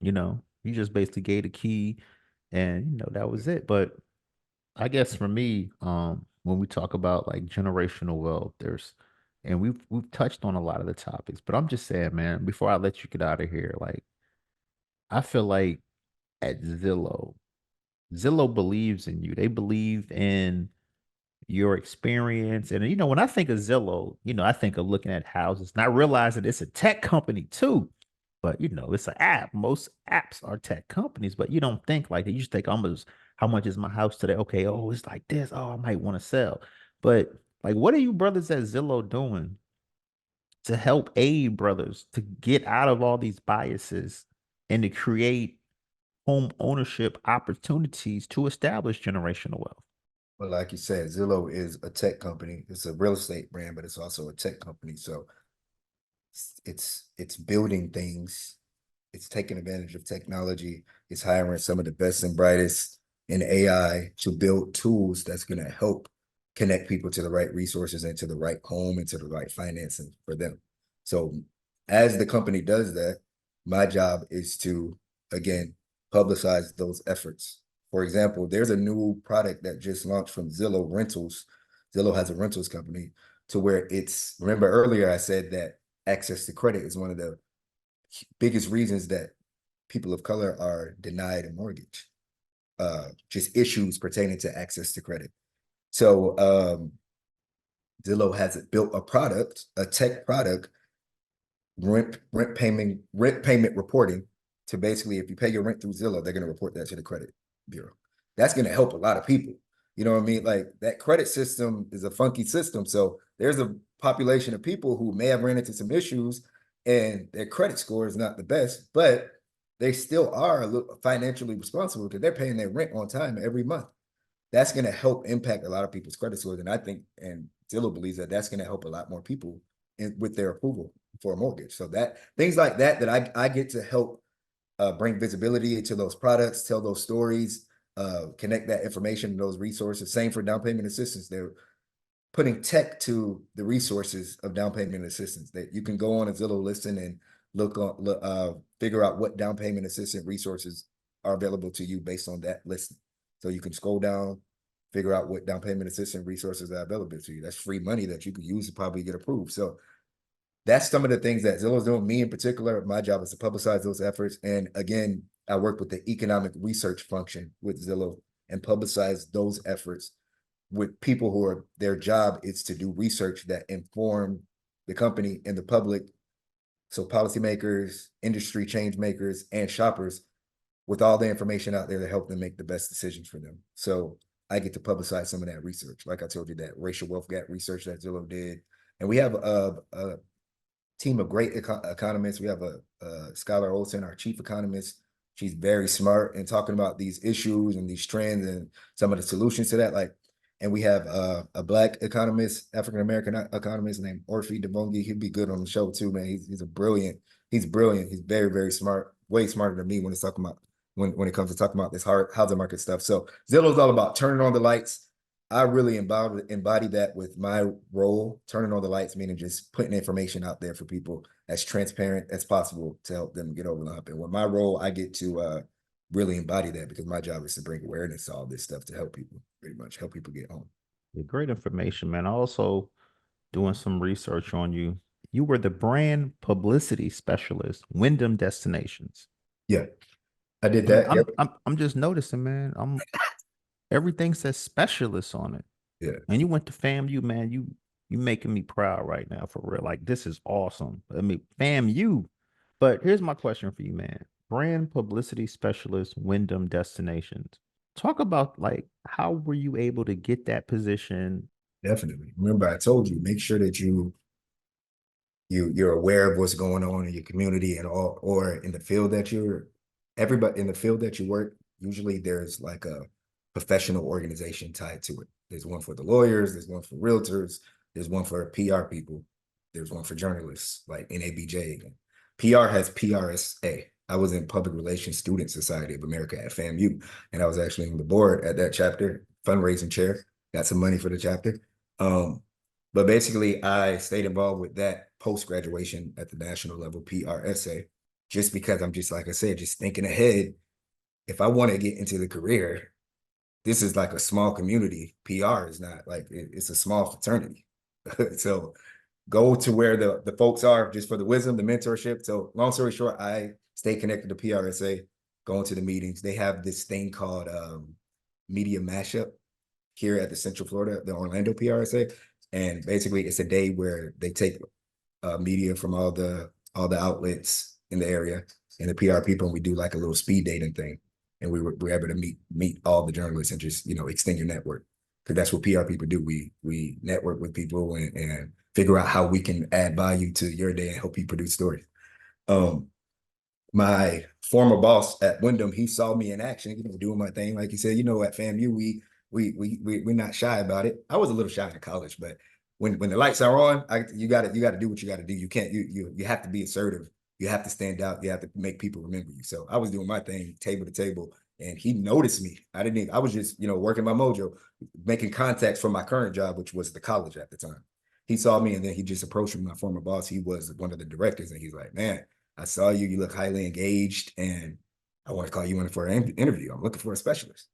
you just basically gave the key, and that was it. But I guess for me, when we talk about like generational wealth, and we've touched on a lot of the topics, but I'm just saying, man, before I let you get out of here, like, I feel like at Zillow believes in you. They believe in your experience. And when I think of Zillow, I think of looking at houses, not realizing it's a tech company too. But it's an app. Most apps are tech companies, but you don't think like that. You just think, almost, how much is my house today? Okay, oh, it's like this. Oh, I might want to sell. But like, what are you brothers at Zillow doing to help aid brothers to get out of all these biases and to create home ownership opportunities to establish generational wealth? But like you said, Zillow is a tech company. It's a real estate brand, but it's also a tech company. So it's building things. It's taking advantage of technology. It's hiring some of the best and brightest in AI to build tools that's going to help connect people to the right resources and to the right home and to the right financing for them. So as the company does that, my job is to, again, publicize those efforts. For example, there's a new product that just launched from Zillow Rentals. Zillow has a rentals company to where remember earlier I said that access to credit is one of the biggest reasons that people of color are denied a mortgage, just issues pertaining to access to credit. So Zillow has built a tech product, rent payment reporting, to basically, if you pay your rent through Zillow, they're going to report that to the credit bureau. That's going to help a lot of people. You know what I mean? Like, that credit system is a funky system. So there's a population of people who may have ran into some issues and their credit score is not the best, but they still are a little financially responsible because they're paying their rent on time every month. That's going to help impact a lot of people's credit scores. And I think, and Zillow believes that that's going to help a lot more people with their approval for a mortgage. So that things like that I get to help bring visibility to those products, tell those stories, connect that information to those resources. Same for down payment assistance. They're putting tech to the resources of down payment assistance, that you can go on a Zillow listing and figure out what down payment assistance resources are available to you based on that listing. So you can scroll down, figure out what down payment assistance resources are available to you. That's free money that you can use to probably get approved. So that's some of the things that Zillow's doing. Me in particular, my job is to publicize those efforts. And again, I work with the economic research function with Zillow and publicize those efforts with people who their job is to do research that inform the company and the public. So policymakers, industry change makers, and shoppers, with all the information out there to help them make the best decisions for them. So I get to publicize some of that research. Like I told you, that racial wealth gap research that Zillow did. And we have a team of great economists. We have a Skylar Olson, our chief economist. She's very smart in talking about these issues and these trends and some of the solutions to that. And we have a Black economist, African-American economist named Orphe Devongi. He'd be good on the show too, man. He's brilliant. He's very, very smart, way smarter than me when it's talking about when it comes to talking about this housing market stuff. So Zillow's all about turning on the lights. I really embody that with my role, turning on the lights, meaning just putting information out there for people as transparent as possible to help them get over the hump. And with my role, I get to really embody that, because my job is to bring awareness to all this stuff to help people, pretty much help people get home. Yeah, great information, man. I also doing some research on you. You were the brand publicity specialist, Wyndham Destinations. Yeah, I did I'm that. I'm Yep. I'm, I'm just noticing, man. Everything says specialist on it. Yeah, And you went to FAMU, man. You making me proud right now for real. Like this is awesome. I mean, FAMU. But here's my question for you, man. Brand publicity specialist, Wyndham Destinations. Talk about like how were you able to get that position? definitely. Remember, I told you, make sure that you're aware of what's going on in your community and all, or in the field that you're, everybody in the field that you work, usually there's like a professional organization tied to it. There's one for the lawyers, there's one for realtors, there's one for PR people, there's one for journalists like NABJ. PR has PRSA. I was in Public Relations Student Society of America at FAMU, and I was actually on the board at that chapter, fundraising chair, got some money for the chapter. But basically, I stayed involved with that post graduation at the national level, PRSA, just because I'm just, like I said, just thinking ahead. If I want to get into the career, this is like a small community. PR is not like it's a small fraternity. So go to where the folks are just for the wisdom, the mentorship. So long story short, I stay connected to PRSA, going to the meetings. They have this thing called Media Mashup here at the Central Florida, the Orlando PRSA. And basically it's a day where they take media from all the outlets in the area and the PR people, and we do like a little speed dating thing. And we're able to meet all the journalists and just, extend your network. Because that's what PR people do. We network with people and figure out how we can add value to your day and help you produce stories. My former boss at Wyndham, he saw me in action, doing my thing. Like he said, at FAMU, we're not shy about it. I was a little shy in college, but when the lights are on, you got to do what you got to do. You can't you have to be assertive. You have to stand out. You have to make people remember you. So I was doing my thing, table to table, and he noticed me. I was just working my mojo, making contacts for my current job, which was the college at the time. He saw me, and then he just approached me. My former boss, he was one of the directors, and he's like, "Man, I saw you. You look highly engaged, and I want to call you in for an interview. I'm looking for a specialist."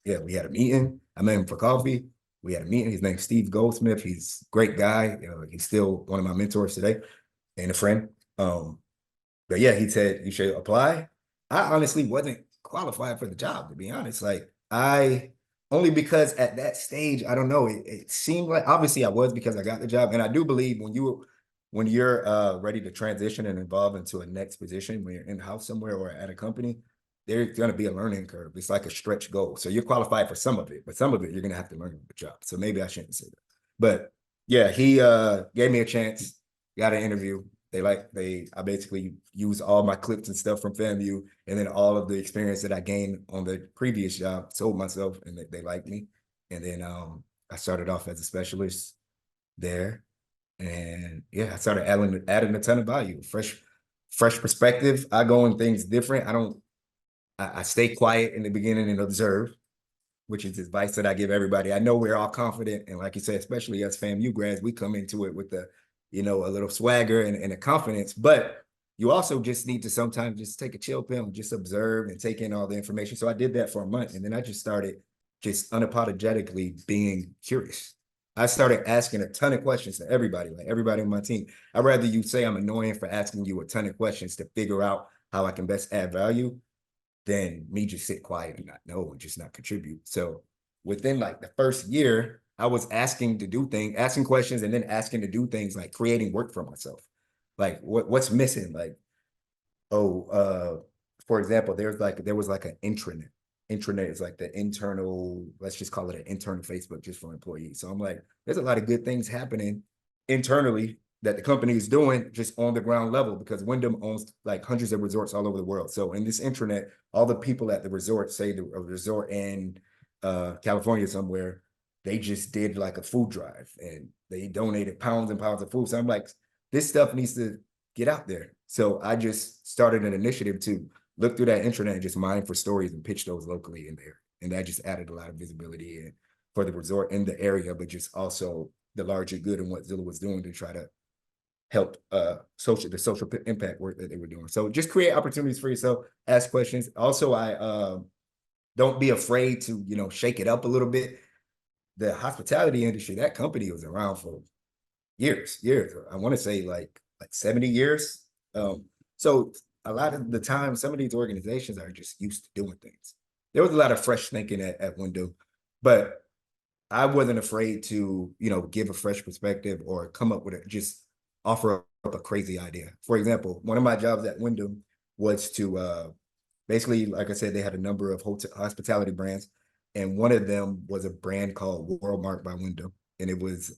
Yeah, we had a meeting. I met him for coffee. We had a meeting. His name's Steve Goldsmith. He's a great guy. He's still one of my mentors today and a friend. But yeah, he said you should apply. I honestly wasn't qualified for the job, to be honest. Like I only because at that stage, I don't know. It seemed like obviously I was because I got the job, and I do believe when you're ready to transition and evolve into a next position, when you're in house somewhere or at a company, there's going to be a learning curve. It's like a stretch goal. So you're qualified for some of it, but some of it you're going to have to learn on the job. So maybe I shouldn't say that. But yeah, he gave me a chance, got an interview. I basically used all my clips and stuff from FAMU and then all of the experience that I gained on the previous job, sold myself, and they liked me. And then I started off as a specialist there. And yeah, I started adding a ton of value, fresh perspective. I go in things different. I stay quiet in the beginning and observe, which is advice that I give everybody. I know we're all confident, and like you said, especially as FAMU grads, we come into it with a little swagger and a confidence. But you also just need to sometimes just take a chill pill and just observe and take in all the information. So I did that for a month, and then I just started just unapologetically being curious. I started asking a ton of questions to everybody, like everybody on my team. I'd rather you say I'm annoying for asking you a ton of questions to figure out how I can best add value than me just sit quiet and not know and just not contribute. So within like the first year, I was asking questions, and then asking to do things like creating work for myself. Like what's missing? Like, for example, there was like an intranet. Intranet is like the internal, let's just call it an internal Facebook just for employees. So I'm like, there's a lot of good things happening internally that the company is doing just on the ground level, because Wyndham owns like hundreds of resorts all over the world. So in this intranet, all the people at the resort, say a resort in California somewhere, they just did like a food drive and they donated pounds and pounds of food. So I'm like, this stuff needs to get out there. So I just started an initiative to look through that intranet and just mine for stories and pitch those locally in there. And that just added a lot of visibility and for the resort in the area, but just also the larger good and what Zillow was doing to try to help the social impact work that they were doing. So just create opportunities for yourself, ask questions. Also, I don't be afraid to, shake it up a little bit. The hospitality industry, that company was around for years. I want to say like 70 years. So a lot of the time, some of these organizations are just used to doing things. There was a lot of fresh thinking at Window, but I wasn't afraid to, give a fresh perspective or come up with just offer up a crazy idea. For example, one of my jobs at Wyndham was to basically, like I said, they had a number of hospitality brands, and one of them was a brand called Worldmark by Wyndham, and it was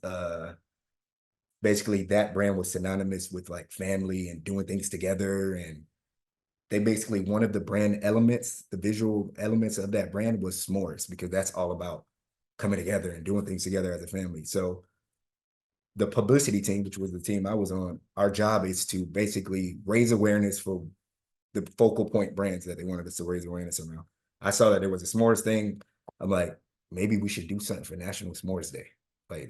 basically that brand was synonymous with like family and doing things together. And they basically, one of the brand elements, the visual elements of that brand was s'mores, because that's all about coming together and doing things together as a family. So the publicity team, which was the team I was on, our job is to basically raise awareness for the focal point brands that they wanted us to raise awareness around. I saw that there was a s'mores thing. I'm like, maybe we should do something for National S'mores Day. Like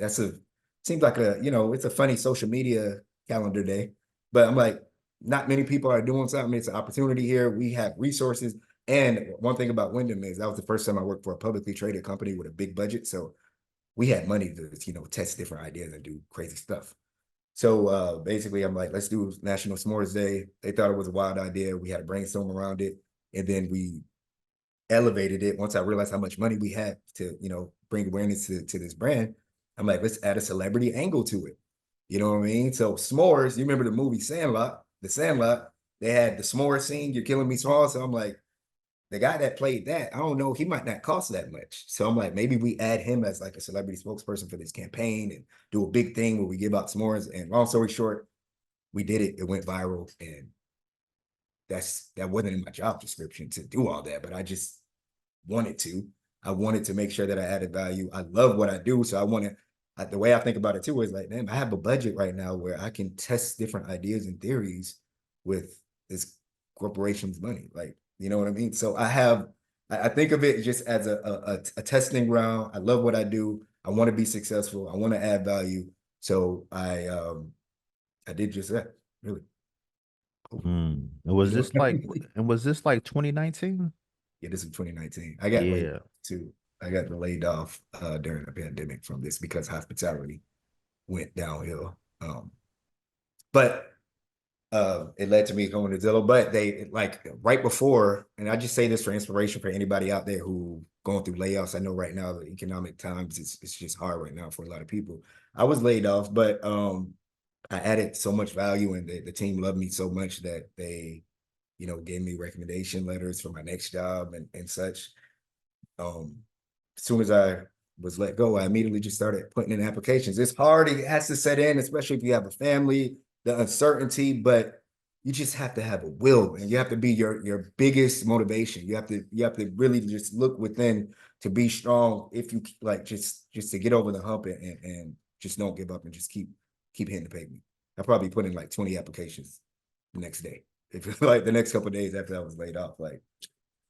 seems like it's a funny social media calendar day, but I'm like, not many people are doing something. It's an opportunity here. We have resources. And one thing about Wyndham is that was the first time I worked for a publicly traded company with a big budget. So we had money to, test different ideas and do crazy stuff. So basically, I'm like, let's do National S'mores Day. They thought it was a wild idea. We had a brainstorm around it, and then we elevated it. Once I realized how much money we had to, bring awareness to this brand, I'm like, let's add a celebrity angle to it. You know what I mean? So s'mores, you remember the movie Sandlot? The Sandlot, they had the s'mores scene, You're Killing Me Small. So I'm like, the guy that played that, I don't know, he might not cost that much. So I'm like, maybe we add him as like a celebrity spokesperson for this campaign and do a big thing where we give out s'mores. And long story short, we did it. It went viral, and that wasn't in my job description to do all that, but I just wanted to. I wanted to make sure that I added value. I love what I do, so the way I think about it too is like, damn, I have a budget right now where I can test different ideas and theories with this corporation's money. Like, you know what I mean? So I think of it just as a testing ground. I love what I do. I want to be successful. I want to add value. So I did just that, really. And You know, was this like 2019? yeah, this is 2019. Yeah. I got laid off during the pandemic from this because hospitality went downhill. But it led to me going to Zillow. But they like right before, and I just say this for inspiration for anybody out there who going through layoffs. I know right now the economic times it's just hard right now for a lot of people. I was laid off, but I added so much value, and the team loved me so much that they, gave me recommendation letters for my next job and such. As soon as I was let go, I immediately just started putting in applications. It's hard, it has to set in, especially if you have a family, the uncertainty, but you just have to have a will, and you have to be your biggest motivation. You have to really just look within to be strong. If you like just to get over the hump and just don't give up and just keep hitting the pavement. I probably put in like 20 applications the next day. If like the next couple of days after I was laid off, like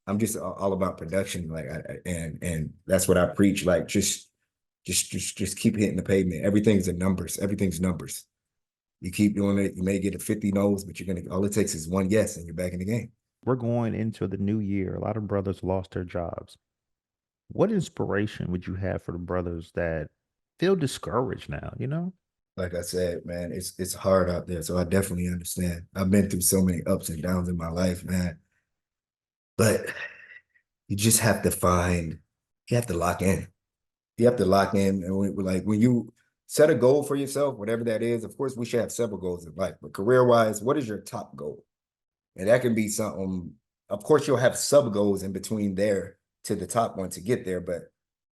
I'm just all about production, like and that's what I preach. Like just keep hitting the pavement. Everything's in numbers. Everything's numbers. You keep doing it. You may get a 50 no's, but all it takes is one yes, and you're back in the game. We're going into the new year. A lot of brothers lost their jobs. What inspiration would you have for the brothers that feel discouraged now? Like I said, man, it's hard out there. So I definitely understand. I've been through so many ups and downs in my life, man. But you just have to you have to lock in. You have to lock in. And when you set a goal for yourself, whatever that is, of course, we should have several goals in life, but career-wise, what is your top goal? And that can be something, of course, you'll have sub goals in between there to the top one to get there, but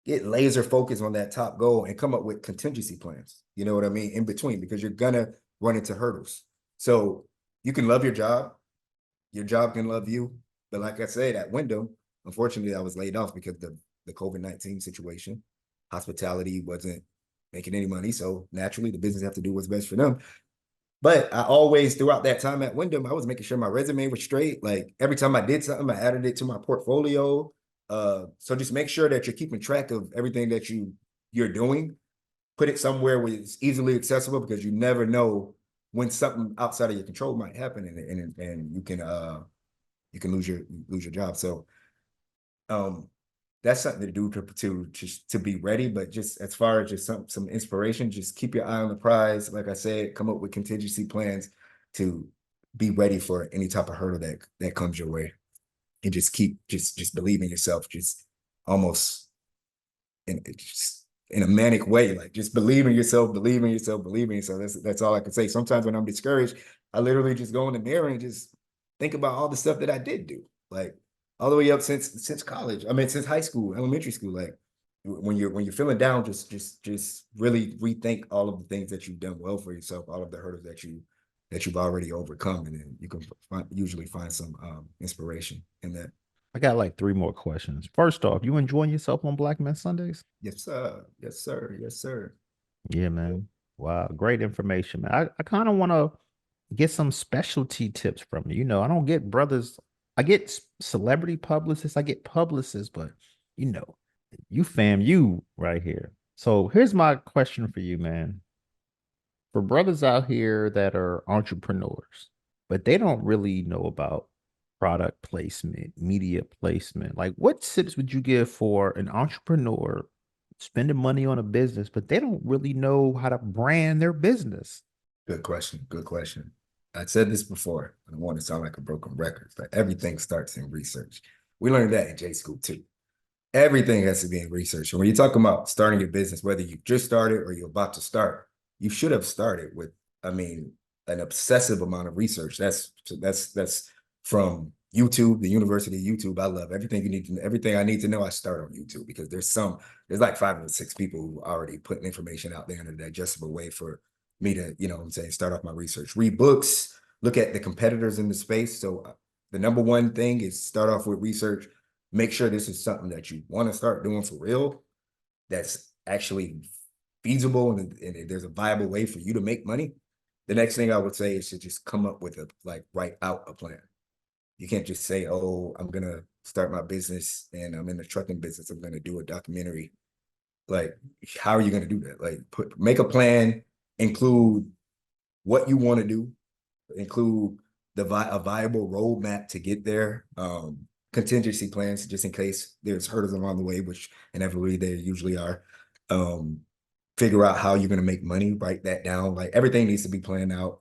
get laser focused on that top goal and come up with contingency plans. You know what I mean? In between, because you're gonna run into hurdles. So you can love your job can love you. But like I said, at Wyndham, unfortunately, I was laid off because of the COVID-19 situation. Hospitality wasn't making any money. So naturally, the business have to do what's best for them. But I always, throughout that time at Wyndham, I was making sure my resume was straight. Like every time I did something, I added it to my portfolio. So just make sure that you're keeping track of everything that you're doing. Put it somewhere where it's easily accessible, because you never know when something outside of your control might happen, and you can lose your job. So that's something to do to just to be ready. But just as far as just some inspiration, just keep your eye on the prize. Like I said, come up with contingency plans to be ready for any type of hurdle that comes your way, and just keep just believe in yourself. Just almost just in a manic way, like just believe in yourself, believe in yourself, believe in yourself. That's all I can say. Sometimes when I'm discouraged, I literally just go in the mirror and just think about all the stuff that I did do, like all the way up since college. I mean, since high school, elementary school. Like when you're feeling down, just really rethink all of the things that you've done well for yourself, all of the hurdles that you've already overcome, and then you can usually find some inspiration in that. I got like three more questions. First off, you enjoying yourself on Black Men Sundays? Yes, sir. Yes, sir. Yes, sir. Yeah, man. Wow, great information, man. I kind of want to get some specialty tips from you. You know, I don't get brothers. I get celebrity publicists. I get publicists, but you know, you right here. So here's my question for you, man. For brothers out here that are entrepreneurs, but they don't really know about product placement, media placement, like what tips would you give for an entrepreneur spending money on a business, but they don't really know how to brand their business? Good question. Good question. I said this before. I don't want to sound like a broken record, but everything starts in research. We learned that in J school too. Everything has to be in research. And when you're talking about starting your business, whether you just started or you're about to start, you should have started with, I mean, an obsessive amount of research. That's from YouTube, the University of YouTube. I love everything you need to know. Everything I need to know, I start on YouTube because there's like 5 or 6 people who already putting information out there in a digestible way for me to, you know what I'm saying, start off my research. Read books, look at the competitors in the space. So the number one thing is start off with research. Make sure this is something that you want to start doing for real, that's actually feasible, and there's a viable way for you to make money. The next thing I would say is to just come up with write out a plan. You can't just say, oh, I'm going to start my business and I'm in the trucking business. I'm going to do a documentary. Like, how are you going to do that? Like, make a plan, include what you want to do, include a viable roadmap to get there, contingency plans just in case there's hurdles along the way, which inevitably there usually are. Figure out how you're going to make money, write that down. Like everything needs to be planned out.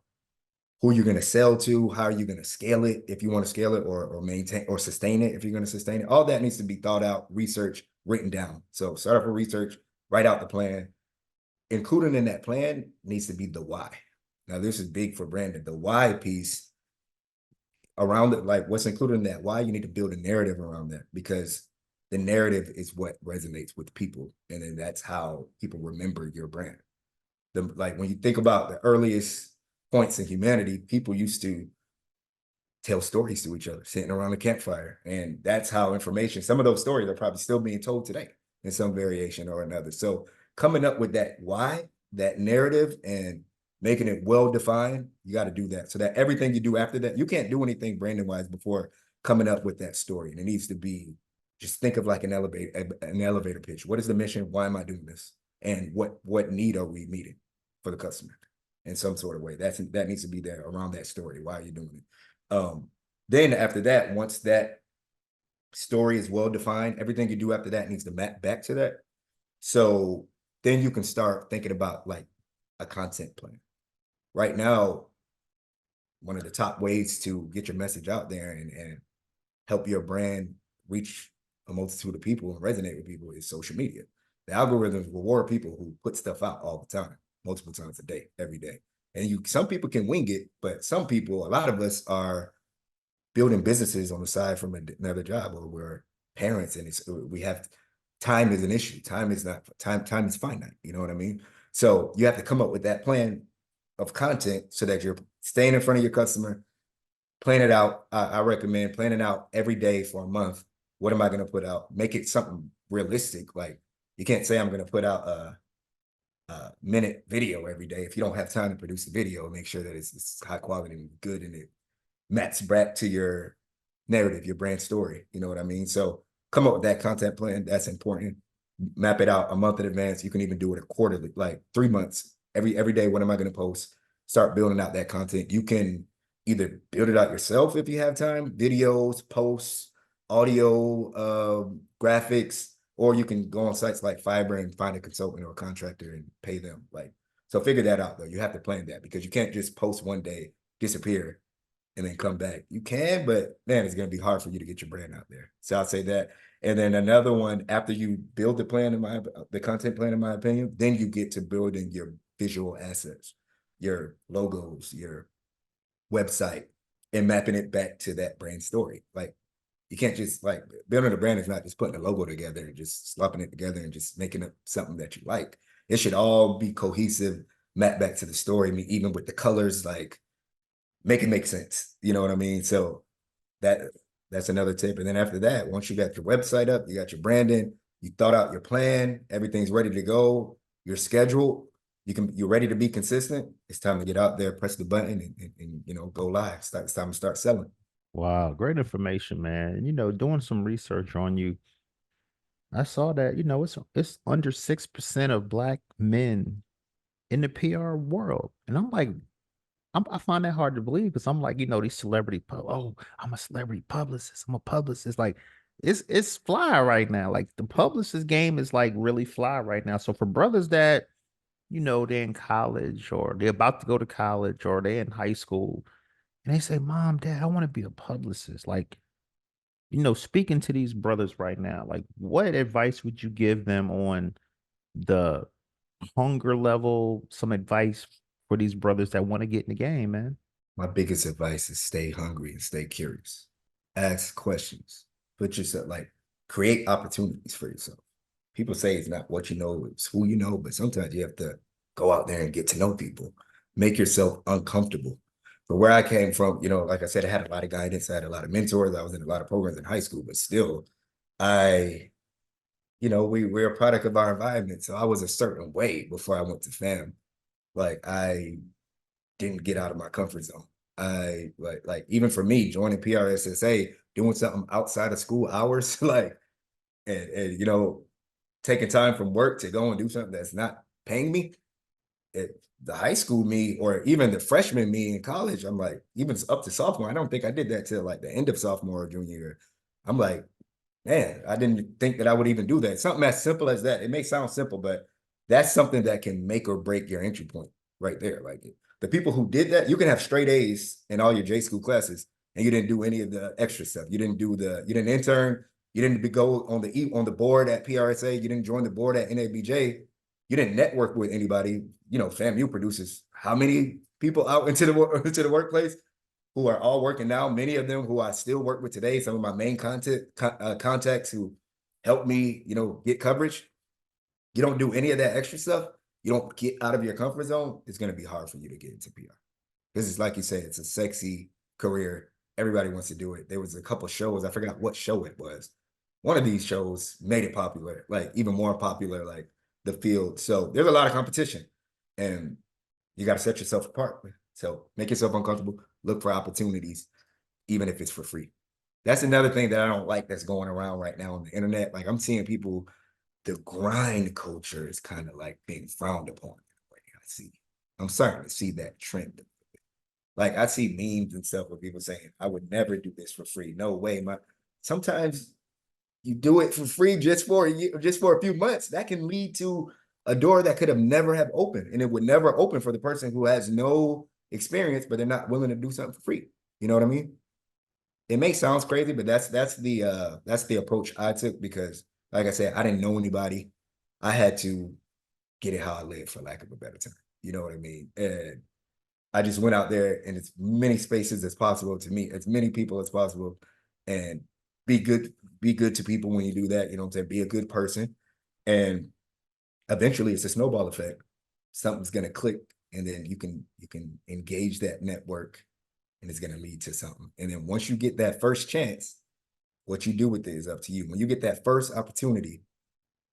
Who you're going to sell to, how are you going to scale it if you want to scale it, or maintain or sustain it if you're going to sustain it. All that needs to be thought out, research, written down. So start off with research, write out the plan. Included in that plan needs to be the why. Now, this is big for Brandon. The why piece around it, like what's included in that why, you need to build a narrative around that, because the narrative is what resonates with people. And then that's how people remember your brand. Like when you think about the earliest points in humanity, people used to tell stories to each other, sitting around a campfire. And that's how information, some of those stories are probably still being told today in some variation or another. So coming up with that why, that narrative, and making it well-defined, you got to do that. So that everything you do after that, you can't do anything branding-wise before coming up with that story. And it needs to be, just think of like an elevator pitch. What is the mission? Why am I doing this? And what need are we meeting for the customer in some sort of way? That needs to be there around that story. Why are you doing it? Then after that, once that story is well-defined, everything you do after that needs to map back to that. So then you can start thinking about like a content plan. Right now, one of the top ways to get your message out there and help your brand reach a multitude of people and resonate with people is social media. The algorithms reward people who put stuff out all the time, multiple times a day, every day. And some people can wing it, but some people, a lot of us are building businesses on the side from another job, or we're parents, and we have time is an issue. Time is finite. You know what I mean? So you have to come up with that plan of content so that you're staying in front of your customer. Plan it out. I recommend planning out every day for a month. What am I going to put out? Make it something realistic. Like you can't say I'm going to put out a minute video every day if you don't have time to produce the video. Make sure that it's high quality and good, and it maps back to your narrative, your brand story. You know what I mean? So come up with that content plan. That's important. Map it out a month in advance. You can even do it quarterly, like 3 months. Every day, what am I going to post? Start building out that content. You can either build it out yourself if you have time, videos, posts, audio graphics, or you can go on sites like Fiverr and find a consultant or a contractor and pay them. Like, so figure that out though. You have to plan that because you can't just post one day, disappear, and then come back. You can, but man, it's going to be hard for you to get your brand out there. So I'll say that. And then another one, after you build the content plan, in my opinion, then you get to building your visual assets, your logos, your website, and mapping it back to that brand story. Like, you can't just, like, building a brand is not just putting a logo together and just slopping it together and just making up something that you like. It should all be cohesive, map back to the story. I mean, even with the colors, like, make it make sense. You know what I mean? So that that's another tip. And then after that, once you got your website up, you got your branding, you thought out your plan, everything's ready to go, you're scheduled, you're ready to be consistent. It's time to get out there, press the button, and you know, go live. It's time to start selling. Wow, great information, man. And, doing some research on you, I saw that, it's under 6% of black men in the PR world. And I'm like, I find that hard to believe because I'm like, these oh, I'm a celebrity publicist. I'm a publicist. Like, it's fly right now. Like, the publicist game is like really fly right now. So for brothers that, they're in college or they're about to go to college or they're in high school and they say, Mom, Dad, I want to be a publicist. Like, speaking to these brothers right now, like, what advice would you give them on the hunger level? Some advice for these brothers that want to get in the game, man. My biggest advice is stay hungry and stay curious. Ask questions. Put yourself, like, create opportunities for yourself. People say it's not what you know, it's who you know, but sometimes you have to go out there and get to know people. Make yourself uncomfortable. But where I came from, like I said, I had a lot of guidance, I had a lot of mentors, I was in a lot of programs in high school, but still, I, we're a product of our environment. So I was a certain way before I went to fam. Like, I didn't get out of my comfort zone. I like even for me, joining PRSSA, doing something outside of school hours, like, and taking time from work to go and do something that's not paying me. The high school me, or even the freshman me in college, I'm like, even up to sophomore, I don't think I did that till like the end of sophomore or junior year. I'm like, man, I didn't think that I would even do that. Something as simple as that. It may sound simple, but that's something that can make or break your entry point right there. Like, the people who did that, you can have straight A's in all your J school classes, and you didn't do any of the extra stuff. You didn't intern. You didn't go on the board at PRSA. You didn't join the board at NABJ. You didn't network with anybody. FAMU produces how many people out into the workplace who are all working now. Many of them who I still work with today. Some of my main contacts who helped me, get coverage. You don't do any of that extra stuff. You don't get out of your comfort zone. It's going to be hard for you to get into PR. This is, like you said, it's a sexy career. Everybody wants to do it. There was a couple shows. I forgot what show it was. One of these shows made it popular, like even more popular, like the field. So there's a lot of competition, and you got to set yourself apart. So make yourself uncomfortable. Look for opportunities, even if it's for free. That's another thing that I don't like that's going around right now on the internet. Like, I'm seeing people, the grind culture is kind of like being frowned upon. I'm starting to see that trend. Like, I see memes and stuff where people saying, I would never do this for free. No way. Sometimes you do it for free just for a few months. That can lead to a door that could have never have opened. And it would never open for the person who has no experience, but they're not willing to do something for free. You know what I mean? It may sound crazy, but that's the approach I took, because, like I said, I didn't know anybody. I had to get it how I live, for lack of a better term. You know what I mean? And I just went out there in as many spaces as possible to meet as many people as possible, and be good to people when you do that. You know what I'm saying? Be a good person. And eventually it's a snowball effect. Something's gonna click, and then you can engage that network, and it's gonna lead to something. And then once you get that first chance, what you do with it is up to you. When you get that first opportunity,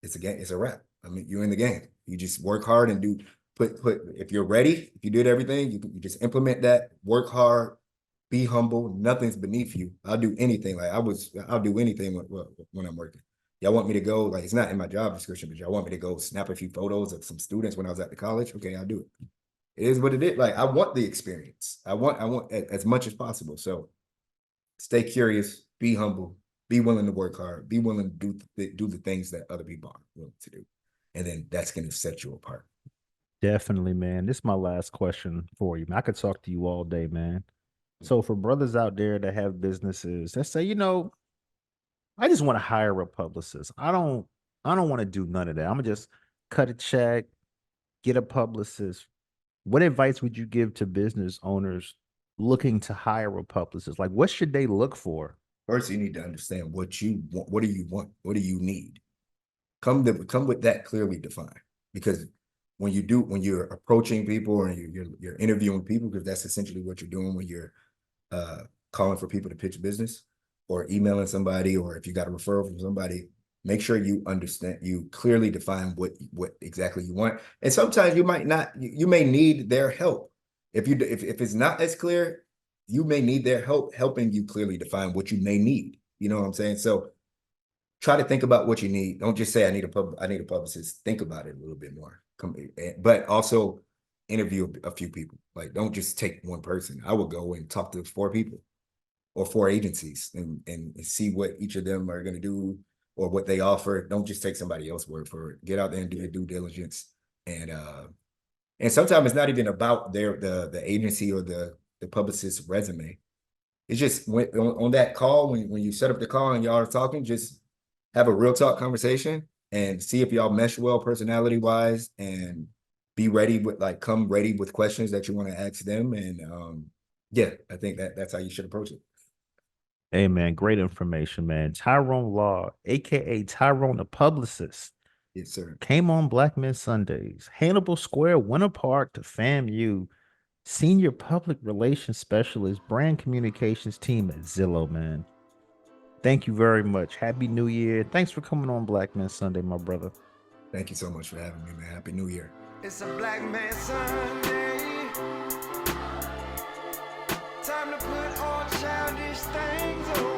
it's a wrap. I mean, you're in the game. You just work hard and if you're ready, if you did everything, you just implement that, work hard, be humble. Nothing's beneath you. I'll do anything. I'll do anything when I'm working. Y'all want me to go, like, it's not in my job description, but y'all want me to go snap a few photos of some students when I was at the college. Okay, I'll do it. It is what it is. Like, I want the experience. I want as much as possible. So stay curious, be humble, Be willing to work hard. Be willing to do the things that other people aren't willing to do. And then that's going to set you apart. Definitely, man. This is my last question for you. I could talk to you all day, man. So for brothers out there that have businesses that say, I just want to hire a publicist. I don't want to do none of that. I'm gonna just cut a check, get a publicist. What advice would you give to business owners looking to hire a publicist? Like what should they look for? First, you need to understand what you want. What do you want? What do you need? Come with that clearly defined. Because when you're approaching people or you're interviewing people, because that's essentially what you're doing when you're calling for people to pitch business or emailing somebody, or if you got a referral from somebody, make sure you understand, you clearly define what exactly you want. And sometimes you might not, you may need their help. If it's not as clear, you may need their help helping you clearly define what you may need. You know what I'm saying? So try to think about what you need. Don't just say I need a publicist. Think about it a little bit more. But also interview a few people. Like don't just take one person. I would go and talk to 4 people or 4 agencies and see what each of them are going to do or what they offer. Don't just take somebody else's word for it. Get out there and do your due diligence. And sometimes it's not even about the agency or the publicist's resume. It's just on that call, when you set up the call and y'all are talking, just have a real talk conversation and see if y'all mesh well personality wise, and be ready come ready with questions that you want to ask them. And yeah, I think that's how you should approach it. Hey man, great information, man. Tyrone Law, aka Tyrone the publicist, Yes, sir. came on Black Men Sundays. Hannibal Square, Winter Park to FAMU, senior public relations specialist, brand communications team at Zillow, man. Thank you very much. Happy New Year. Thanks for coming on Black Men Sunday, my brother. Thank you so much for having me, man. Happy New Year. It's a Black Man Sunday. Time to put all childish things away.